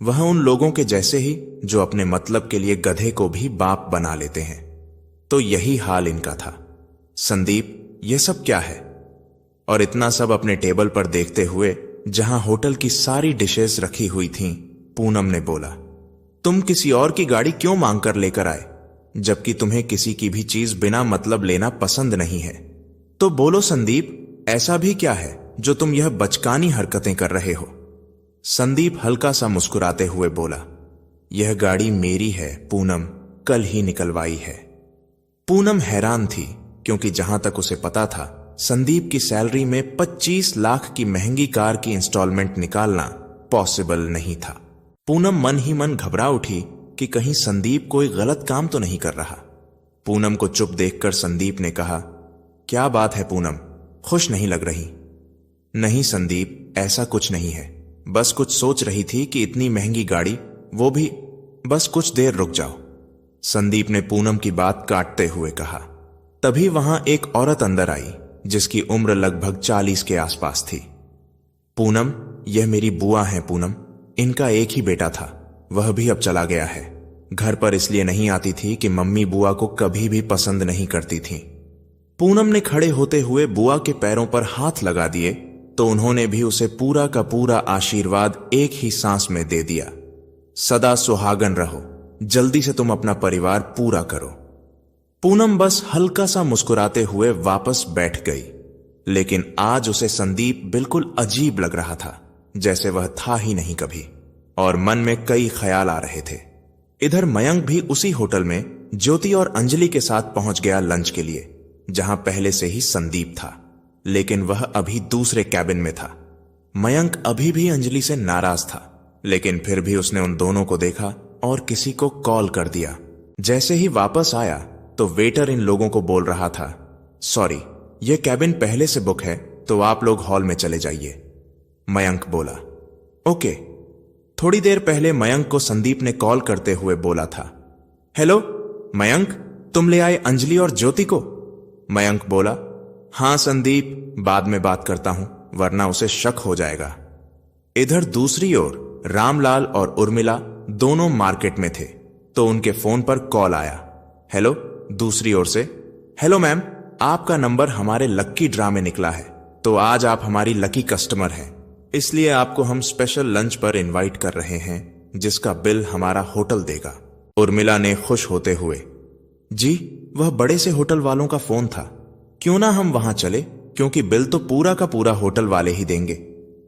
वह उन लोगों के जैसे ही जो अपने मतलब के लिए गधे को भी बाप बना लेते हैं। तो यही हाल इनका था। संदीप, ये सब क्या है? और इतना सब अपने टेबल पर देखते हुए जहां होटल की सारी डिशेस रखी हुई थीं, पूनम ने बोला, तुम किसी और की गाड़ी क्यों मांग कर लेकर आए, जबकि तुम्हें किसी की भी चीज बिना मतलब लेना पसंद नहीं है? तो बोलो संदीप, ऐसा भी क्या है जो तुम यह बचकानी हरकतें कर रहे हो? संदीप हल्का सा मुस्कुराते हुए बोला, यह गाड़ी मेरी है पूनम, कल ही निकलवाई है। पूनम हैरान थी, क्योंकि जहां तक उसे पता था संदीप की सैलरी में 25 लाख की महंगी कार की इंस्टॉलमेंट निकालना पॉसिबल नहीं था। पूनम मन ही मन घबरा उठी कि कहीं संदीप कोई गलत काम तो नहीं कर रहा। पूनम को चुप देखकर संदीप ने कहा, क्या बात है पूनम, खुश नहीं लग रही? नहीं संदीप, ऐसा कुछ नहीं है, बस कुछ सोच रही थी कि इतनी महंगी गाड़ी, वो भी बस कुछ देर रुक जाओ। संदीप ने पूनम की बात काटते हुए कहा। तभी वहां एक औरत अंदर आई जिसकी उम्र लगभग 40 के आसपास थी। पूनम, यह मेरी बुआ है पूनम, इनका एक ही बेटा था, वह भी अब चला गया है। घर पर इसलिए नहीं आती थी कि मम्मी बुआ को कभी भी पसंद नहीं करती थी। पूनम ने खड़े होते हुए बुआ के पैरों पर हाथ लगा दिए तो उन्होंने भी उसे पूरा का पूरा आशीर्वाद एक ही सांस में दे दिया। सदा सुहागन रहो, जल्दी से तुम अपना परिवार पूरा करो। पूनम बस हल्का सा मुस्कुराते हुए वापस बैठ गई, लेकिन आज उसे संदीप बिल्कुल अजीब लग रहा था, जैसे वह था ही नहीं कभी, और मन में कई ख्याल आ रहे थे। इधर मयंक भी उसी होटल में ज्योति और अंजलि के साथ पहुंच गया लंच के लिए, जहां पहले से ही संदीप था, लेकिन वह अभी दूसरे कैबिन में था। मयंक अभी भी अंजलि से नाराज था, लेकिन फिर भी उसने उन दोनों को देखा और किसी को कॉल कर दिया। जैसे ही वापस आया तो वेटर इन लोगों को बोल रहा था, सॉरी, यह कैबिन पहले से बुक है, तो आप लोग हॉल में चले जाइए। मयंक बोला, ओके। थोड़ी देर पहले मयंक को संदीप ने कॉल करते हुए बोला था, हेलो मयंक, तुम ले आए अंजलि और ज्योति को? मयंक बोला, हां संदीप, बाद में बात करता हूं, वरना उसे शक हो जाएगा। इधर दूसरी ओर रामलाल और उर्मिला दोनों मार्केट में थे, तो उनके फोन पर कॉल आया। हेलो, दूसरी ओर से, हेलो मैम, आपका नंबर हमारे लक्की ड्रा में निकला है, तो आज आप हमारी लकी कस्टमर हैं, इसलिए आपको हम स्पेशल लंच पर इनवाइट कर रहे हैं, जिसका बिल हमारा होटल देगा। उर्मिला ने खुश होते हुए, जी, वह बड़े से होटल वालों का फोन था, क्यों ना हम वहां चले, क्योंकि बिल तो पूरा का पूरा होटल वाले ही देंगे।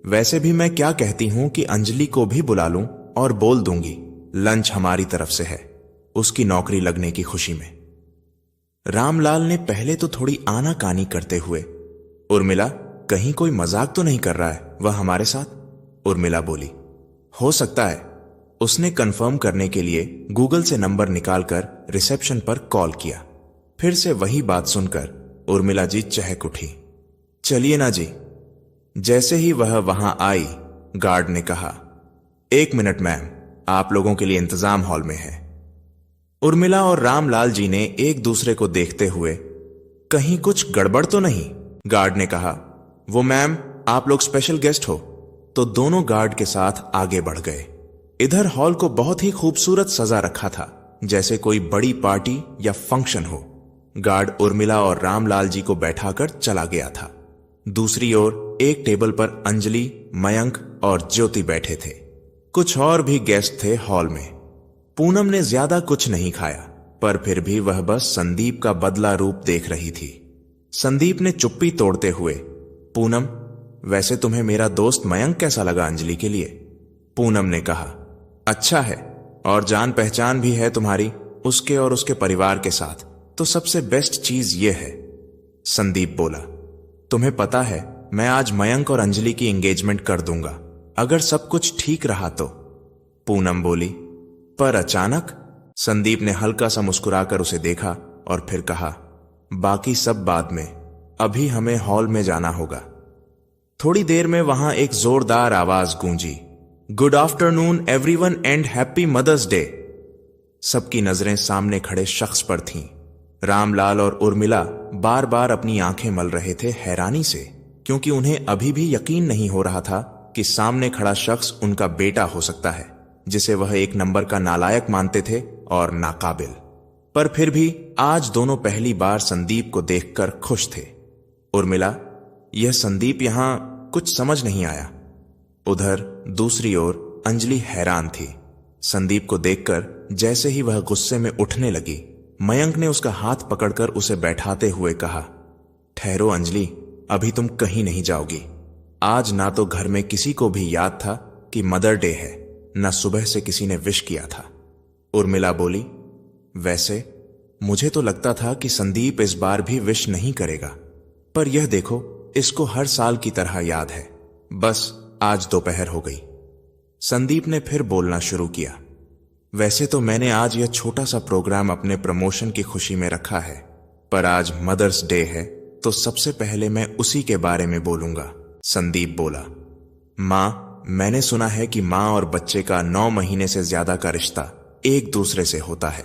वैसे भी मैं क्या कहती हूं कि अंजलि को भी बुला लूं और बोल दूंगी लंच हमारी तरफ से है, उसकी नौकरी लगने की खुशी में। रामलाल ने पहले तो थोड़ी आनाकानी करते हुए, उर्मिला, कहीं कोई मजाक तो नहीं कर रहा है वह हमारे साथ? उर्मिला बोली, हो सकता है। उसने कंफर्म करने के लिए गूगल से नंबर निकालकर रिसेप्शन पर कॉल किया। फिर से वही बात सुनकर उर्मिला जी चहक उठी। चलिए ना जी। जैसे ही वह वहां आई, गार्ड ने कहा, 1 मिनट मैम, आप लोगों के लिए इंतजाम हॉल में है। उर्मिला और रामलाल जी ने एक दूसरे को देखते हुए, कहीं कुछ गड़बड़ तो नहीं? गार्ड ने कहा, वो मैम, आप लोग स्पेशल गेस्ट हो। तो दोनों गार्ड के साथ आगे बढ़ गए। इधर हॉल को बहुत ही खूबसूरत सजा रखा था, जैसे कोई बड़ी पार्टी या फंक्शन हो। गार्ड उर्मिला और रामलाल जी को बैठाकर चला गया था। दूसरी ओर एक टेबल पर अंजलि, मयंक और ज्योति बैठे थे। कुछ और भी गेस्ट थे हॉल में। पूनम ने ज्यादा कुछ नहीं खाया, पर फिर भी वह बस संदीप का बदला रूप देख रही थी। संदीप ने चुप्पी तोड़ते हुए, पूनम, वैसे तुम्हें मेरा दोस्त मयंक कैसा लगा अंजलि के लिए? पूनम ने कहा, अच्छा है, और जान पहचान भी है तुम्हारी उसके और उसके परिवार के साथ, तो सबसे बेस्ट चीज यह है। संदीप बोला, तुम्हें पता है मैं आज मयंक और अंजलि की एंगेजमेंट कर दूंगा, अगर सब कुछ ठीक रहा तो। पूनम बोली, पर अचानक? संदीप ने हल्का सा मुस्कुराकर उसे देखा और फिर कहा, बाकी सब बाद में, अभी हमें हॉल में जाना होगा। थोड़ी देर में वहां एक जोरदार आवाज गूंजी, good afternoon everyone and happy mother's day. सबकी नजरें सामने खड़े शख्स पर थीं। रामलाल और उर्मिला बार बार अपनी आंखें मल रहे थे हैरानी से, क्योंकि उन्हें अभी भी यकीन नहीं हो रहा था कि कि सामने खड़ा शख्स उनका बेटा हो सकता है, जिसे वह एक नंबर का नालायक मानते थे और नाकाबिल। पर फिर भी आज दोनों पहली बार संदीप को देखकर खुश थे। उर्मिला, यह संदीप यहां कुछ समझ नहीं आया। उधर दूसरी ओर अंजलि हैरान थी। संदीप को देखकर जैसे ही वह गुस्से में उठने लगी, मयंक ने उसका हाथ पकड़कर उसे बैठाते हुए कहा, ठहरो अंजलि, अभी तुम कहीं नहीं जाओगी। आज ना तो घर में किसी को भी याद था कि मदर डे है, न सुबह से किसी ने विश किया था। उर्मिला बोली, वैसे मुझे तो लगता था कि संदीप इस बार भी विश नहीं करेगा, पर यह देखो, इसको हर साल की तरह याद है। बस आज दोपहर हो गई। संदीप ने फिर बोलना शुरू किया, वैसे तो मैंने आज यह छोटा सा प्रोग्राम अपने प्रमोशन की खुशी में रखा है, पर आज मदर्स डे है तो सबसे पहले मैं उसी के बारे में बोलूंगा। संदीप बोला, मां, मैंने सुना है कि मां और बच्चे का 9 महीने से ज्यादा का रिश्ता एक दूसरे से होता है,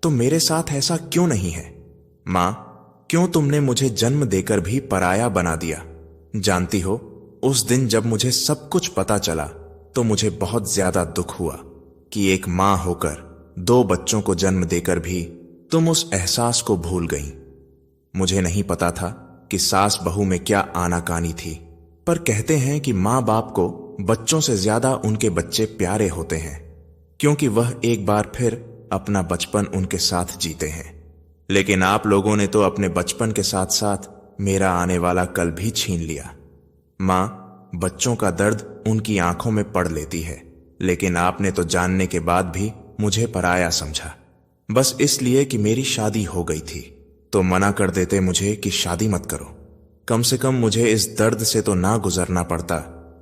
तो मेरे साथ ऐसा क्यों नहीं है? मां, क्यों तुमने मुझे जन्म देकर भी पराया बना दिया? जानती हो, उस दिन जब मुझे सब कुछ पता चला तो मुझे बहुत ज्यादा दुख हुआ कि एक मां होकर 2 बच्चों को जन्म देकर भी तुम उस एहसास को भूल गईं। मुझे नहीं पता था कि सास बहू में क्या आनाकानी थी, पर कहते हैं कि मां बाप को बच्चों से ज्यादा उनके बच्चे प्यारे होते हैं, क्योंकि वह एक बार फिर अपना बचपन उनके साथ जीते हैं। लेकिन आप लोगों ने तो अपने बचपन के साथ साथ मेरा आने वाला कल भी छीन लिया। मां, बच्चों का दर्द उनकी आंखों में पड़ लेती है, लेकिन आपने तो जानने के बाद भी मुझे पराया समझा, बस इसलिए कि मेरी शादी हो गई थी। तो मना कर देते मुझे कि शादी मत करो। कम से कम मुझे इस दर्द से तो ना गुजरना पड़ता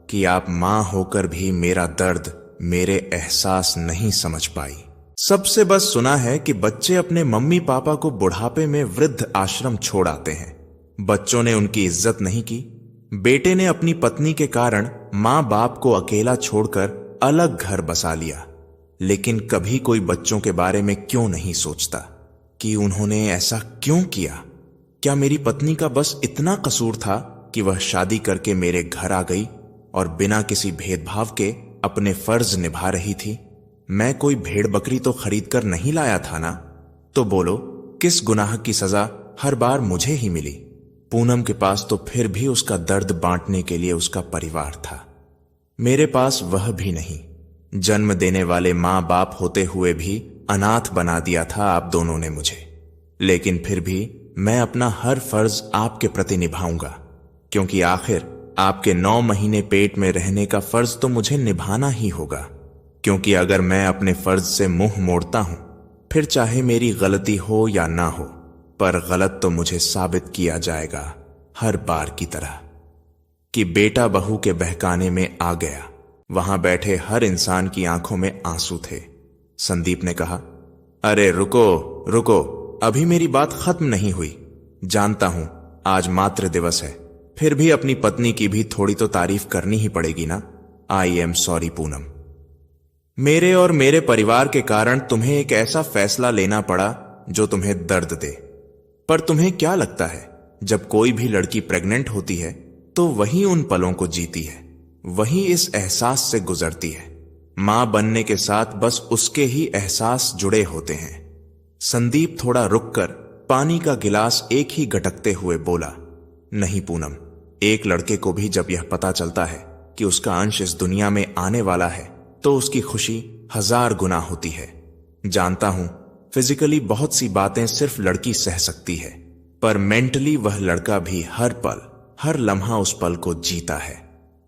कि आप मां होकर भी मेरा दर्द, मेरे एहसास नहीं समझ पाई। सबसे बस सुना है कि बच्चे अपने मम्मी पापा को बुढ़ापे में वृद्ध आश्रम छोड़ आते हैं। बच्चों ने उनकी इज्जत नहीं की। बेटे ने अपनी पत्नी के कारण मां बाप को अकेला छोड़कर अलग घर बसा लिया, लेकिन कभी कोई बच्चों के बारे में क्यों नहीं सोचता कि उन्होंने ऐसा क्यों किया? क्या मेरी पत्नी का बस इतना कसूर था कि वह शादी करके मेरे घर आ गई और बिना किसी भेदभाव के अपने फर्ज निभा रही थी? मैं कोई भेड़ बकरी तो खरीद कर नहीं लाया था ना? तो बोलो, किस गुनाह की सजा हर बार मुझे ही मिली? पूनम के पास तो फिर भी उसका दर्द बांटने के लिए उसका परिवार था, मेरे पास वह भी नहीं। जन्म देने वाले मां बाप होते हुए भी अनाथ बना दिया था आप दोनों ने मुझे। लेकिन फिर भी मैं अपना हर फर्ज आपके प्रति निभाऊंगा, क्योंकि आखिर आपके 9 महीने पेट में रहने का फर्ज तो मुझे निभाना ही होगा। क्योंकि अगर मैं अपने फर्ज से मुंह मोड़ता हूं, फिर चाहे मेरी गलती हो या ना हो, पर गलत तो मुझे साबित किया जाएगा हर बार की तरह। कि बेटा बहू के बहकाने में आ गया। वहां बैठे हर इंसान की आंखों में आंसू थे। संदीप ने कहा, अरे रुको रुको, अभी मेरी बात खत्म नहीं हुई। जानता हूं आज मातृ दिवस है, फिर भी अपनी पत्नी की भी थोड़ी तो तारीफ करनी ही पड़ेगी ना। आई एम सॉरी पूनम, मेरे और मेरे परिवार के कारण तुम्हें एक ऐसा फैसला लेना पड़ा जो तुम्हें दर्द दे। पर तुम्हें क्या लगता है, जब कोई भी लड़की प्रेग्नेंट होती है तो वही उन पलों को जीती है, वही इस एहसास से गुजरती है। मां बनने के साथ बस उसके ही एहसास जुड़े होते हैं। संदीप थोड़ा रुककर पानी का गिलास एक ही गटकते हुए बोला, नहीं पूनम, एक लड़के को भी जब यह पता चलता है कि उसका अंश इस दुनिया में आने वाला है तो उसकी खुशी 1000 गुना होती है। जानता हूं फिजिकली बहुत सी बातें सिर्फ लड़की सह सकती है, पर मेंटली वह लड़का भी हर पल हर लम्हा उस पल को जीता है।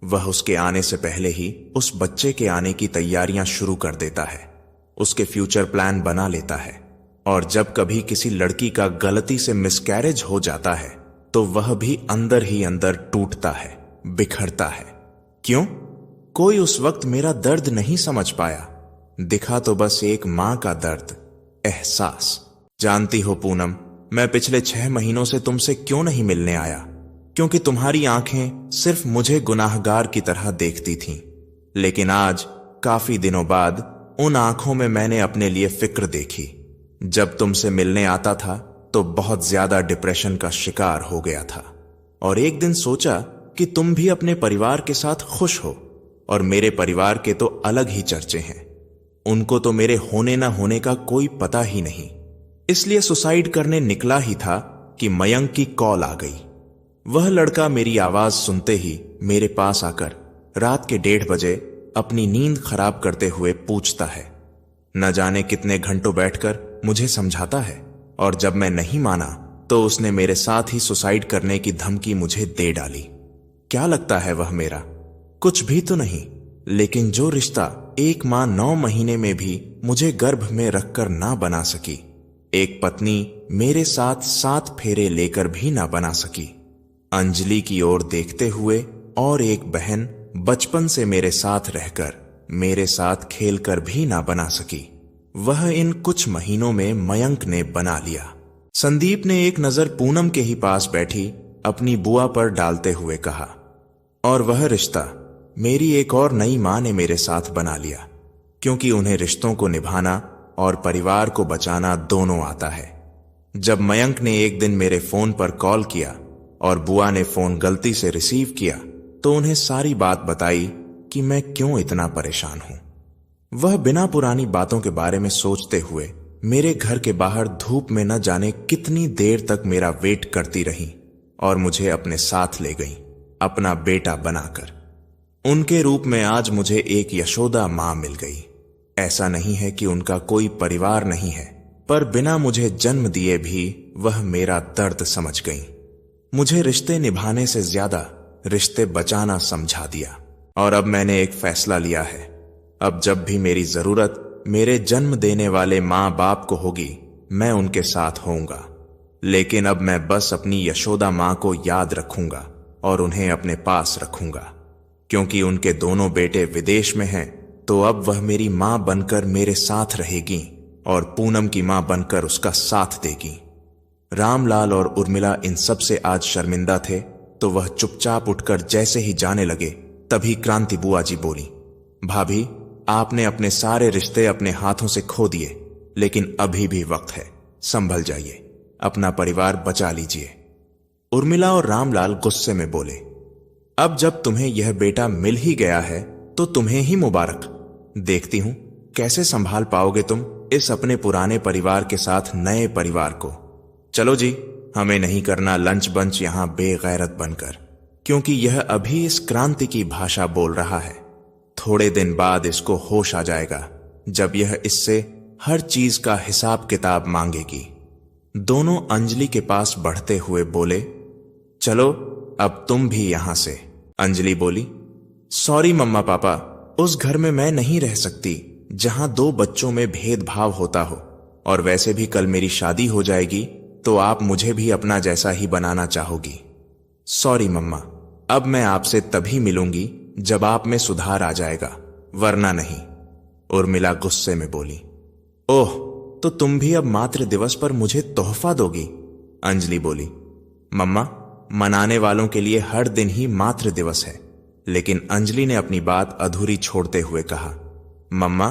वह उसके आने से पहले ही उस बच्चे के आने की तैयारियां शुरू कर देता है, उसके फ्यूचर प्लान बना लेता है। और जब कभी किसी लड़की का गलती से मिसकैरेज हो जाता है तो वह भी अंदर ही अंदर टूटता है, बिखरता है। क्यों? कोई उस वक्त मेरा दर्द नहीं समझ पाया। दिखा तो बस एक मां का दर्द, एहसास। जानती हो पूनम, मैं पिछले 6 महीनों से तुमसे क्यों नहीं मिलने आया? क्योंकि तुम्हारी आंखें सिर्फ मुझे गुनाहगार की तरह देखती थीं। लेकिन आज काफी दिनों बाद उन आंखों में मैंने अपने लिए फिक्र देखी। जब तुमसे मिलने आता था तो बहुत ज्यादा डिप्रेशन का शिकार हो गया था, और एक दिन सोचा कि तुम भी अपने परिवार के साथ खुश हो, और मेरे परिवार के तो अलग ही चर्चे हैं। उनको तो मेरे होने ना होने का कोई पता ही नहीं। इसलिए सुसाइड करने निकला ही था कि मयंक की कॉल आ गई। वह लड़का मेरी आवाज सुनते ही मेरे पास आकर रात के 1:30 बजे अपनी नींद खराब करते हुए पूछता है। न जाने कितने घंटों बैठकर मुझे समझाता है, और जब मैं नहीं माना तो उसने मेरे साथ ही सुसाइड करने की धमकी मुझे दे डाली। क्या लगता है वह मेरा? कुछ भी तो नहीं, लेकिन जो रिश्ता एक मां 9 महीने में भी मुझे गर्भ में रखकर ना बना सकी, एक पत्नी मेरे साथ 7 फेरे लेकर भी ना बना सकी, अंजलि की ओर देखते हुए, और एक बहन बचपन से मेरे साथ रहकर मेरे साथ खेलकर भी ना बना सकी, वह इन कुछ महीनों में मयंक ने बना लिया। संदीप ने एक नजर पूनम के ही पास बैठी अपनी बुआ पर डालते हुए कहा, और वह रिश्ता मेरी एक और नई मां ने मेरे साथ बना लिया, क्योंकि उन्हें रिश्तों को निभाना और परिवार को बचाना दोनों आता है। जब मयंक ने एक दिन मेरे फोन पर कॉल किया और बुआ ने फोन गलती से रिसीव किया, तो उन्हें सारी बात बताई कि मैं क्यों इतना परेशान हूं। वह बिना पुरानी बातों के बारे में सोचते हुए मेरे घर के बाहर धूप में न जाने कितनी देर तक मेरा वेट करती रही, और मुझे अपने साथ ले गई, अपना बेटा बनाकर। उनके रूप में आज मुझे एक यशोदा मां मिल गई। ऐसा नहीं है कि उनका कोई परिवार नहीं है, पर बिना मुझे जन्म दिए भी वह मेरा दर्द समझ गई। मुझे रिश्ते निभाने से ज्यादा रिश्ते बचाना समझा दिया, और अब मैंने एक फैसला लिया है। अब जब भी मेरी जरूरत मेरे जन्म देने वाले मां बाप को होगी, मैं उनके साथ होऊंगा। लेकिन अब मैं बस अपनी यशोदा मां को याद रखूंगा और उन्हें अपने पास रखूंगा, क्योंकि उनके दोनों बेटे विदेश में हैं, तो अब वह मेरी मां बनकर मेरे साथ रहेगी और पूनम की मां बनकर उसका साथ देगी। रामलाल और उर्मिला इन सब से आज शर्मिंदा थे, तो वह चुपचाप उठकर जैसे ही जाने लगे, तभी क्रांति बुआ जी बोली, भाभी, आपने अपने सारे रिश्ते अपने हाथों से खो दिए, लेकिन अभी भी वक्त है, संभल जाइए, अपना परिवार बचा लीजिए। उर्मिला और रामलाल गुस्से में बोले, अब जब तुम्हें यह बेटा मिल ही गया है तो तुम्हें ही मुबारक। देखती हूं कैसे संभाल पाओगे तुम इस अपने पुराने परिवार के साथ नए परिवार को। चलो जी, हमें नहीं करना लंच बंच यहां बेगैरत बनकर, क्योंकि यह अभी इस क्रांति की भाषा बोल रहा है। थोड़े दिन बाद इसको होश आ जाएगा, जब यह इससे हर चीज का हिसाब किताब मांगेगी। दोनों अंजलि के पास बढ़ते हुए बोले, चलो अब तुम भी यहां से। अंजलि बोली, सॉरी मम्मा पापा, उस घर में मैं नहीं रह सकती जहां 2 बच्चों में भेदभाव होता हो, और वैसे भी कल मेरी शादी हो जाएगी तो आप मुझे भी अपना जैसा ही बनाना चाहोगी। सॉरी मम्मा, अब मैं आपसे तभी मिलूंगी जब आप में सुधार आ जाएगा, वरना नहीं। उर्मिला गुस्से में बोली, ओह, तो तुम भी अब मातृ दिवस पर मुझे तोहफा दोगी? अंजलि बोली, मम्मा, मनाने वालों के लिए हर दिन ही मातृ दिवस है। लेकिन अंजलि ने अपनी बात अधूरी छोड़ते हुए कहा, मम्मा,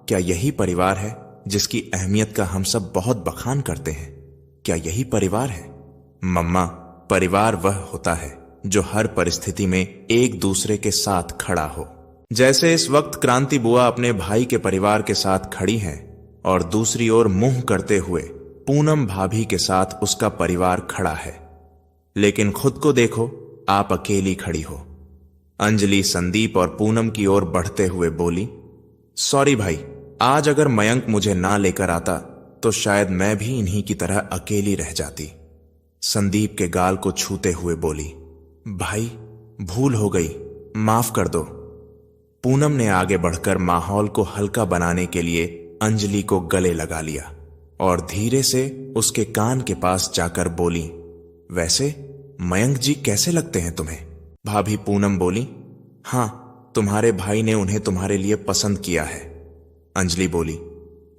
क्या यही परिवार है जिसकी अहमियत का हम सब बहुत बखान करते हैं? क्या यही परिवार है? मम्मा, परिवार वह होता है जो हर परिस्थिति में एक दूसरे के साथ खड़ा हो। जैसे इस वक्त क्रांति बुआ अपने भाई के परिवार के साथ खड़ी हैं, और दूसरी ओर मुंह करते हुए पूनम भाभी के साथ उसका परिवार खड़ा है। लेकिन खुद को देखो, आप अकेली खड़ी हो। अंजलि संदीप और पूनम की ओर बढ़ते हुए बोली, सॉरी भाई, आज अगर मयंक मुझे ना लेकर आता तो शायद मैं भी इन्हीं की तरह अकेली रह जाती। संदीप के गाल को छूते हुए बोली, भाई, भूल हो गई, माफ कर दो। पूनम ने आगे बढ़कर माहौल को हल्का बनाने के लिए अंजलि को गले लगा लिया और धीरे से उसके कान के पास जाकर बोली, वैसे मयंक जी कैसे लगते हैं तुम्हें? भाभी पूनम बोली, हां, तुम्हारे भाई ने उन्हें तुम्हारे लिए पसंद किया है। अंजलि बोली,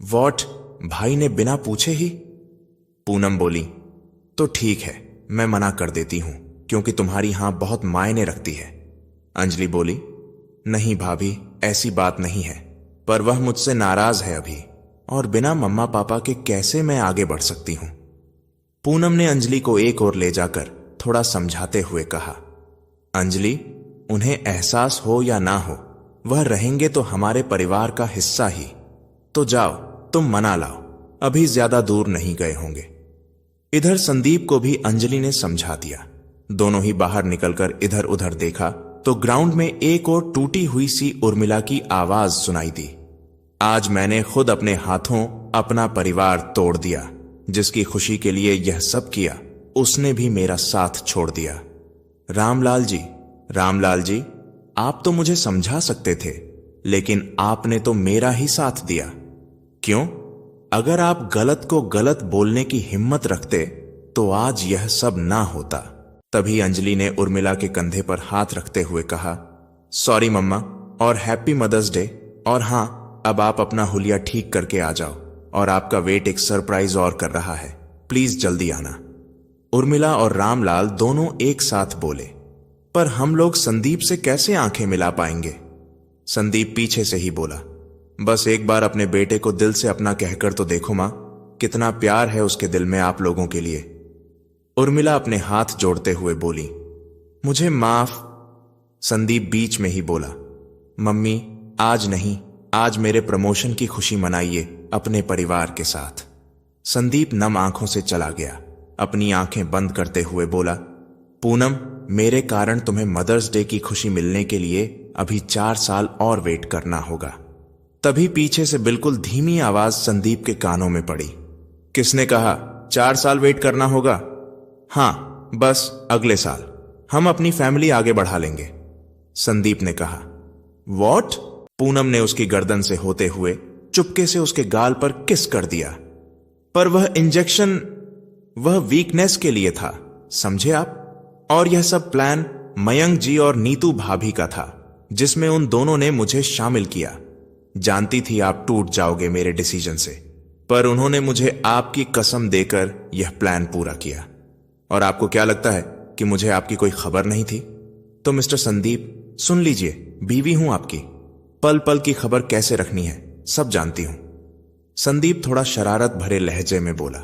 वॉट, भाई ने बिना पूछे ही? पूनम बोली, तो ठीक है, मैं मना कर देती हूं, क्योंकि तुम्हारी हां बहुत मायने रखती है। अंजलि बोली, नहीं भाभी, ऐसी बात नहीं है, पर वह मुझसे नाराज है अभी, और बिना मम्मा पापा के कैसे मैं आगे बढ़ सकती हूं। पूनम ने अंजलि को एक ओर ले जाकर थोड़ा समझाते हुए कहा, अंजलि, उन्हें एहसास हो या ना हो, वह रहेंगे तो हमारे परिवार का हिस्सा ही। तो जाओ, तुम मना लाओ, अभी ज्यादा दूर नहीं गए होंगे। इधर संदीप को भी अंजलि ने समझा दिया। दोनों ही बाहर निकलकर इधर उधर देखा तो ग्राउंड में एक और टूटी हुई सी उर्मिला की आवाज सुनाई दी। आज मैंने खुद अपने हाथों अपना परिवार तोड़ दिया। जिसकी खुशी के लिए यह सब किया, उसने भी मेरा साथ छोड़ दिया। रामलाल जी, आप तो मुझे समझा सकते थे, लेकिन आपने तो मेरा ही साथ दिया। क्यों? अगर आप गलत को गलत बोलने की हिम्मत रखते तो आज यह सब ना होता। तभी अंजलि ने उर्मिला के कंधे पर हाथ रखते हुए कहा, सॉरी मम्मा, और हैप्पी मदर्स डे। और हाँ, अब आप अपना हुलिया ठीक करके आ जाओ, और आपका वेट एक सरप्राइज और कर रहा है, प्लीज जल्दी आना। उर्मिला और रामलाल दोनों एक साथ बोले, पर हम लोग संदीप से कैसे आंखें मिला पाएंगे? संदीप पीछे से ही बोला, बस एक बार अपने बेटे को दिल से अपना कहकर तो देखो मां, कितना प्यार है उसके दिल में आप लोगों के लिए। उर्मिला अपने हाथ जोड़ते हुए बोली, मुझे माफ। संदीप बीच में ही बोला, मम्मी आज नहीं, आज मेरे प्रमोशन की खुशी मनाइए अपने परिवार के साथ। संदीप नम आंखों से चला गया। अपनी आंखें बंद करते हुए बोला, पूनम, मेरे कारण तुम्हें मदर्स डे की खुशी मिलने के लिए अभी 4 साल और वेट करना होगा। तभी पीछे से बिल्कुल धीमी आवाज संदीप के कानों में पड़ी, किसने कहा 4 साल वेट करना होगा? हाँ, बस अगले साल हम अपनी फैमिली आगे बढ़ा लेंगे, संदीप ने कहा। वॉट? पूनम ने उसकी गर्दन से होते हुए चुपके से उसके गाल पर किस कर दिया। पर वह इंजेक्शन, वह वीकनेस के लिए था, समझे आप? और यह सब प्लान मयंक जी और नीतू भाभी का था, जिसमें उन दोनों ने मुझे शामिल किया। जानती थी आप टूट जाओगे मेरे डिसीजन से, पर उन्होंने मुझे आपकी कसम देकर यह प्लान पूरा किया। और आपको क्या लगता है कि मुझे आपकी कोई खबर नहीं थी? तो मिस्टर संदीप सुन लीजिए, बीवी हूं आपकी, पल पल की खबर कैसे रखनी है सब जानती हूं। संदीप थोड़ा शरारत भरे लहजे में बोला,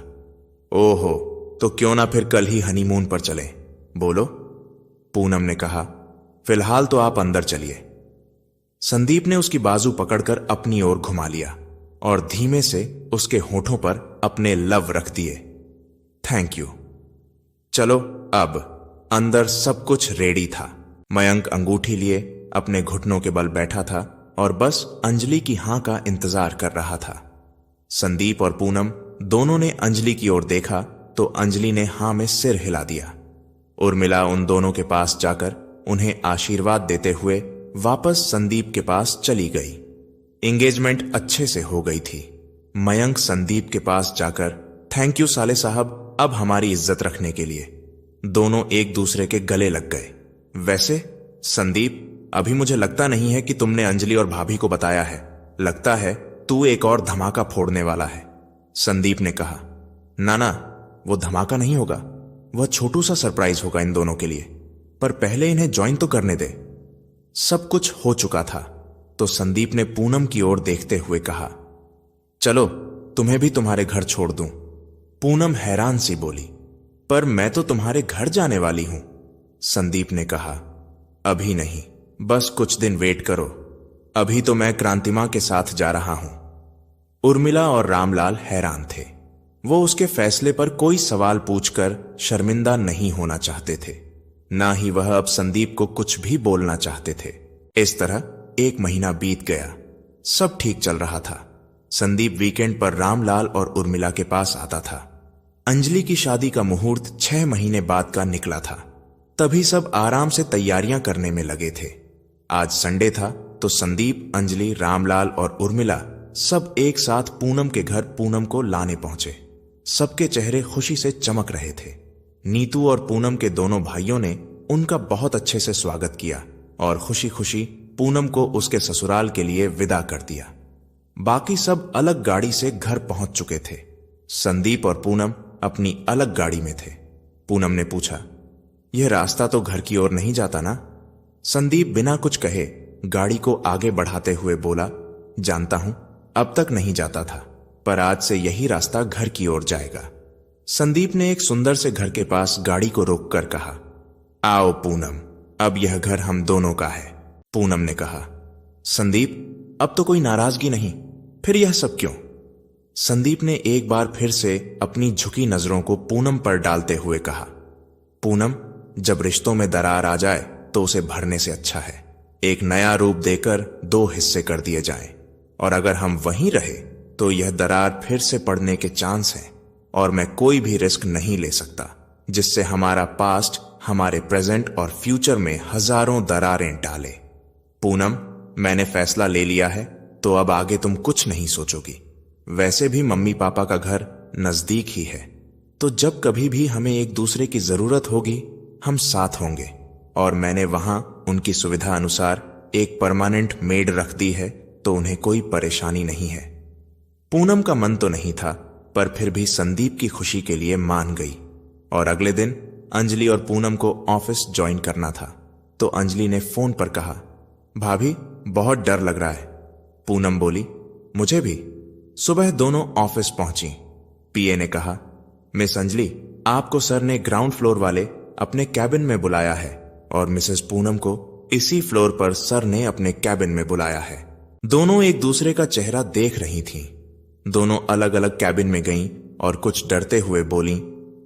ओहो, तो क्यों ना फिर कल ही हनीमून पर चले, बोलो। पूनम ने कहा, फिलहाल तो आप अंदर चलिए। संदीप ने उसकी बाजू पकड़कर अपनी ओर घुमा लिया और धीमे से उसके होठों पर अपने लव रख दिए। Thank you. चलो अब। अंदर सब कुछ रेडी था। मयंक अंगूठी लिए अपने घुटनों के बल बैठा था और बस अंजलि की हां का इंतजार कर रहा था। संदीप और पूनम दोनों ने अंजलि की ओर देखा तो अंजलि ने हां में सिर हिला दिया। उर्मिला उन दोनों के पास जाकर उन्हें आशीर्वाद देते हुए वापस संदीप के पास चली गई। एंगेजमेंट अच्छे से हो गई थी। मयंक संदीप के पास जाकर, थैंक यू साले साहब, अब हमारी इज्जत रखने के लिए। दोनों एक दूसरे के गले लग गए। वैसे संदीप, अभी मुझे लगता नहीं है कि तुमने अंजलि और भाभी को बताया है। लगता है तू एक और धमाका फोड़ने वाला है, संदीप ने कहा। ना, वो धमाका नहीं होगा, वह छोटू सा सरप्राइज होगा इन दोनों के लिए, पर पहले इन्हें ज्वाइन तो करने दे। सब कुछ हो चुका था तो संदीप ने पूनम की ओर देखते हुए कहा, चलो तुम्हें भी तुम्हारे घर छोड़ दूं। पूनम हैरान सी बोली, पर मैं तो तुम्हारे घर जाने वाली हूं, संदीप ने कहा। अभी नहीं, बस कुछ दिन वेट करो, अभी तो मैं क्रांतिमा के साथ जा रहा हूं। उर्मिला और रामलाल हैरान थे। वो उसके फैसले पर कोई सवाल पूछकर शर्मिंदा नहीं होना चाहते थे, ना ही वह अब संदीप को कुछ भी बोलना चाहते थे। इस तरह 1 महीना बीत गया। सब ठीक चल रहा था। संदीप वीकेंड पर रामलाल और उर्मिला के पास आता था। अंजलि की शादी का मुहूर्त 6 महीने बाद का निकला था। तभी सब आराम से तैयारियां करने में लगे थे। आज संडे था तो संदीप, अंजलि, रामलाल और उर्मिला सब एक साथ पूनम के घर पूनम को लाने पहुंचे। सबके चेहरे खुशी से चमक रहे थे। नीतू और पूनम के दोनों भाइयों ने उनका बहुत अच्छे से स्वागत किया और खुशी खुशी पूनम को उसके ससुराल के लिए विदा कर दिया। बाकी सब अलग गाड़ी से घर पहुंच चुके थे। संदीप और पूनम अपनी अलग गाड़ी में थे। पूनम ने पूछा, यह रास्ता तो घर की ओर नहीं जाता ना? संदीप बिना कुछ कहे गाड़ी को आगे बढ़ाते हुए बोला, जानता हूं, अब तक नहीं जाता था, पर आज से यही रास्ता घर की ओर जाएगा। संदीप ने एक सुंदर से घर के पास गाड़ी को रोककर कहा, आओ पूनम, अब यह घर हम दोनों का है। पूनम ने कहा, संदीप, अब तो कोई नाराजगी नहीं, फिर यह सब क्यों? संदीप ने एक बार फिर से अपनी झुकी नजरों को पूनम पर डालते हुए कहा। पूनम, जब रिश्तों में दरार आ जाए तो उसे भरने से अच्छा है एक नया रूप देकर दो हिस्से कर दिए जाएं, और अगर हम वहीं रहे तो यह दरार फिर से पड़ने के चांस हैं, और मैं कोई भी रिस्क नहीं ले सकता जिससे हमारा पास्ट हमारे प्रेजेंट और फ्यूचर में हजारों दरारें डाले। पूनम, मैंने फैसला ले लिया है, तो अब आगे तुम कुछ नहीं सोचोगी। वैसे भी मम्मी पापा का घर नजदीक ही है, तो जब कभी भी हमें एक दूसरे की जरूरत होगी हम साथ होंगे, और मैंने वहां उनकी सुविधा अनुसार एक परमानेंट मेड रख दी है, तो उन्हें कोई परेशानी नहीं है। पूनम का मन तो नहीं था, पर फिर भी संदीप की खुशी के लिए मान गई। और अगले दिन अंजलि और पूनम को ऑफिस ज्वाइन करना था, तो अंजलि ने फोन पर कहा, भाभी बहुत डर लग रहा है। पूनम बोली, मुझे भी। सुबह दोनों ऑफिस पहुंची। पीए ने कहा, मिस अंजलि, आपको सर ने ग्राउंड फ्लोर वाले अपने कैबिन में बुलाया है, और मिसेस पूनम को इसी फ्लोर पर सर ने अपने कैबिन में बुलाया है। दोनों एक दूसरे का चेहरा देख रही थीं। दोनों अलग अलग कैबिन में गईं और कुछ डरते हुए बोलीं,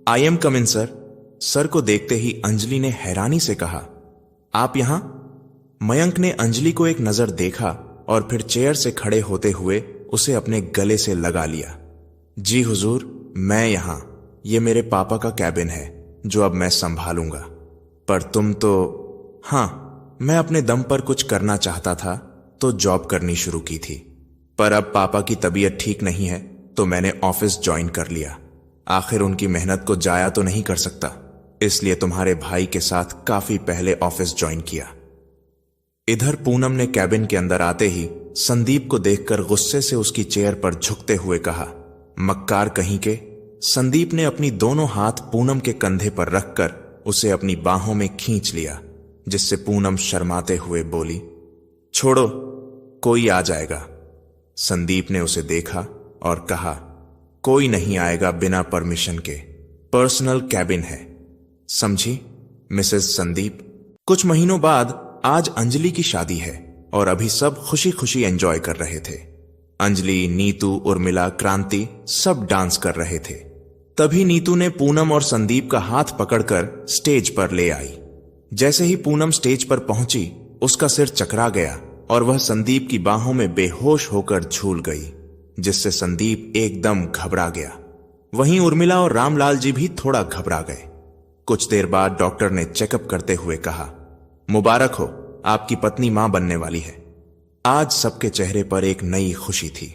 I am come in sir. Sir को देखते ही अंजलि ने हैरानी से कहा, आप यहां? मयंक ने अंजलि को एक नजर देखा और फिर चेयर से खड़े होते हुए उसे अपने गले से लगा लिया। जी हुजूर, मैं यहां, ये मेरे पापा का कैबिन है जो अब मैं संभालूंगा। पर तुम तो? हां, मैं अपने दम पर कुछ करना चाहता था तो जॉब करनी शुरू की थी, पर अब पापा की तबीयत ठीक नहीं है तो मैंने ऑफिस ज्वाइन कर लिया। आखिर उनकी मेहनत को जाया तो नहीं कर सकता, इसलिए तुम्हारे भाई के साथ काफी पहले ऑफिस ज्वाइन किया। इधर पूनम ने कैबिन के अंदर आते ही संदीप को देखकर गुस्से से उसकी चेयर पर झुकते हुए कहा, मक्कार कहीं के। संदीप ने अपनी दोनों हाथ पूनम के कंधे पर रखकर उसे अपनी बाहों में खींच लिया, जिससे पूनम शर्माते हुए बोली, छोड़ो, कोई आ जाएगा। संदीप ने उसे देखा और कहा, कोई नहीं आएगा बिना परमिशन के, पर्सनल कैबिन है, समझी मिसेस संदीप। कुछ महीनों बाद आज अंजलि की शादी है और अभी सब खुशी खुशी एंजॉय कर रहे थे। अंजलि, नीतू, उर्मिला, क्रांति सब डांस कर रहे थे। तभी नीतू ने पूनम और संदीप का हाथ पकड़कर स्टेज पर ले आई। जैसे ही पूनम स्टेज पर पहुंची, उसका सिर चकरा गया और वह संदीप की बाहों में बेहोश होकर झूल गई, जिससे संदीप एकदम घबरा गया। वहीं उर्मिला और रामलाल जी भी थोड़ा घबरा गए। कुछ देर बाद डॉक्टर ने चेकअप करते हुए कहा, मुबारक हो, आपकी पत्नी मां बनने वाली है। आज सबके चेहरे पर एक नई खुशी थी।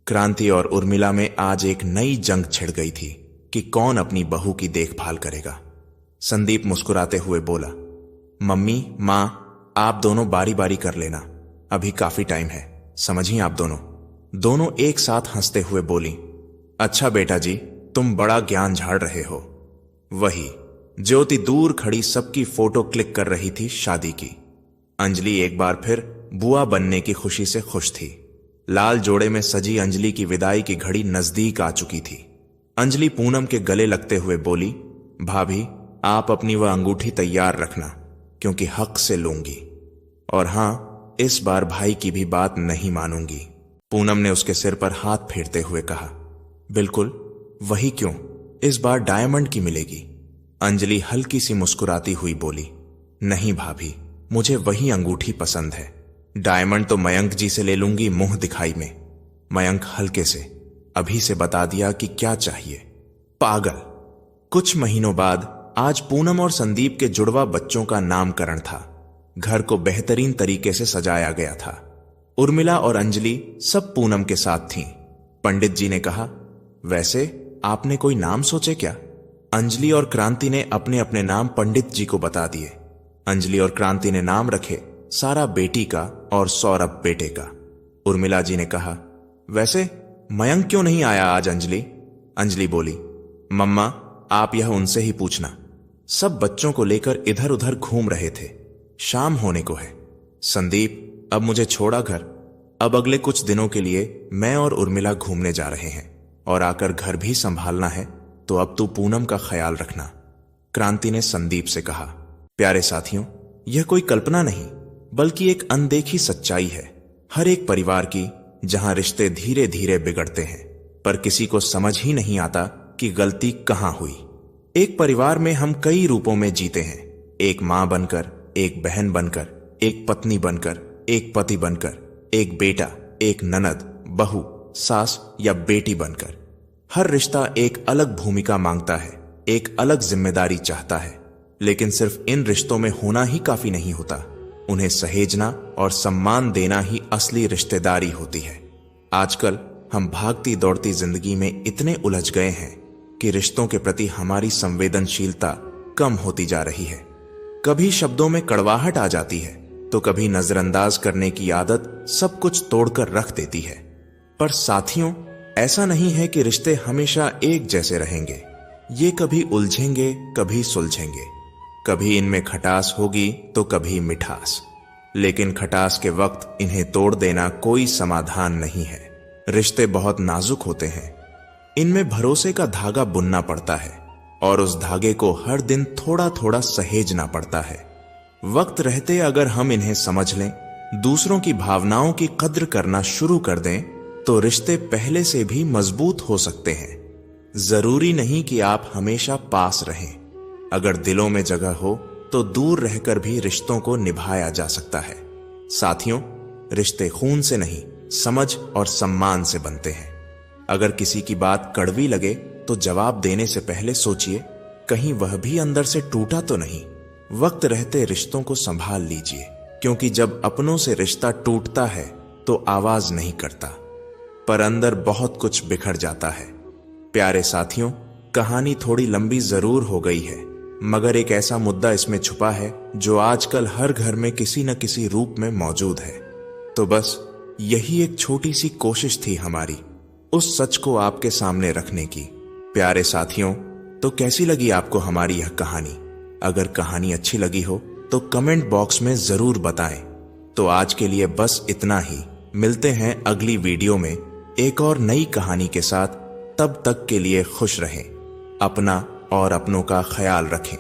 क्रांति और उर्मिला में आज एक नई जंग छिड़ गई थी कि कौन अपनी बहू की देखभाल करेगा। संदीप मुस्कुराते हुए बोला, मम्मी, मां, आप दोनों बारी बारी कर लेना, अभी काफी टाइम है, समझी आप दोनों। दोनों एक साथ हंसते हुए बोली, अच्छा बेटा जी, तुम बड़ा ज्ञान झाड़ रहे हो। वही ज्योति दूर खड़ी सबकी फोटो क्लिक कर रही थी शादी की। अंजलि एक बार फिर बुआ बनने की खुशी से खुश थी। लाल जोड़े में सजी अंजलि की विदाई की घड़ी नजदीक आ चुकी थी। अंजलि पूनम के गले लगते हुए बोली, भाभी, आप अपनी वह अंगूठी तैयार रखना, क्योंकि हक से लूंगी, और हां, इस बार भाई की भी बात नहीं मानूंगी। पूनम ने उसके सिर पर हाथ फेरते हुए कहा, बिल्कुल, वही क्यों, इस बार डायमंड की मिलेगी। अंजलि हल्की सी मुस्कुराती हुई बोली, नहीं भाभी, मुझे वही अंगूठी पसंद है। डायमंड तो मयंक जी से ले लूंगी मुंह दिखाई में। मयंक हल्के से अभी से बता दिया कि क्या चाहिए। पागल। कुछ महीनों बाद आज पूनम और संदीप के जुड़वा बच्चों का नामकरण था। घर को बेहतरीन तरीके से सजाया गया था। उर्मिला और अंजलि सब पूनम के साथ थीं। पंडित जी ने कहा, वैसे आपने कोई नाम सोचे क्या? अंजलि और क्रांति ने अपने अपने नाम पंडित जी को बता दिए। अंजलि और क्रांति ने नाम रखे सारा बेटी का और सौरभ बेटे का। उर्मिला जी ने कहा, वैसे मयंक क्यों नहीं आया आज अंजलि? अंजलि बोली, मम्मा, आप यह उनसे ही पूछना। सब बच्चों को लेकर इधर उधर घूम रहे थे। शाम होने को है। संदीप, अब मुझे छोड़ा घर। अब अगले कुछ दिनों के लिए मैं और उर्मिला घूमने जा रहे हैं, और आकर घर भी संभालना है, तो अब तू पूनम का ख्याल रखना। क्रांति ने संदीप से कहा। प्यारे साथियों, यह कोई कल्पना नहीं बल्कि एक अनदेखी सच्चाई है। हर एक परिवार की, जहां रिश्ते धीरे धीरे बिगड़ते हैं, पर किसी को समझ ही नहीं आता कि गलती कहां हुई। एक परिवार में हम कई रूपों में जीते हैं, एक मां बनकर, एक बहन बनकर, एक पत्नी बनकर, एक पति बनकर, एक बेटा, एक ननद, बहू, सास या बेटी बनकर। हर रिश्ता एक अलग भूमिका मांगता है, एक अलग जिम्मेदारी चाहता है, लेकिन सिर्फ इन रिश्तों में होना ही काफी नहीं होता। उन्हें सहेजना और सम्मान देना ही असली रिश्तेदारी होती है। आजकल हम भागती दौड़ती जिंदगी में इतने उलझ गए हैं कि रिश्तों के प्रति हमारी संवेदनशीलता कम होती जा रही है। कभी शब्दों में कड़वाहट आ जाती है, तो कभी नजरअंदाज करने की आदत सब कुछ तोड़कर रख देती है। पर साथियों, ऐसा नहीं है कि रिश्ते हमेशा एक जैसे रहेंगे। ये कभी उलझेंगे, कभी सुलझेंगे, कभी इनमें खटास होगी तो कभी मिठास। लेकिन खटास के वक्त इन्हें तोड़ देना कोई समाधान नहीं है। रिश्ते बहुत नाजुक होते हैं, इनमें भरोसे का धागा बुनना पड़ता है और उस धागे को हर दिन थोड़ा थोड़ा सहेजना पड़ता है। वक्त रहते अगर हम इन्हें समझ लें, दूसरों की भावनाओं की कद्र करना शुरू कर दें, तो रिश्ते पहले से भी मजबूत हो सकते हैं। जरूरी नहीं कि आप हमेशा पास रहें। अगर दिलों में जगह हो तो दूर रहकर भी रिश्तों को निभाया जा सकता है। साथियों, रिश्ते खून से नहीं, समझ और सम्मान से बनते हैं। अगर किसी की बात कड़वी लगे तो जवाब देने से पहले सोचिए, कहीं वह भी अंदर से टूटा तो नहीं। वक्त रहते रिश्तों को संभाल लीजिए, क्योंकि जब अपनों से रिश्ता टूटता है तो आवाज नहीं करता, पर अंदर बहुत कुछ बिखर जाता है। प्यारे साथियों, कहानी थोड़ी लंबी जरूर हो गई है, मगर एक ऐसा मुद्दा इसमें छुपा है जो आजकल हर घर में किसी न किसी रूप में मौजूद है। तो बस यही एक छोटी सी कोशिश थी हमारी, उस सच को आपके सामने रखने की। प्यारे साथियों, तो कैसी लगी आपको हमारी यह कहानी? अगर कहानी अच्छी लगी हो तो कमेंट बॉक्स में जरूर बताएं। तो आज के लिए बस इतना ही। मिलते हैं अगली वीडियो में एक और नई कहानी के साथ। तब तक के लिए खुश रहें, अपना और अपनों का ख्याल रखें।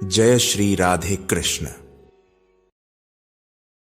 जय श्री राधे कृष्ण।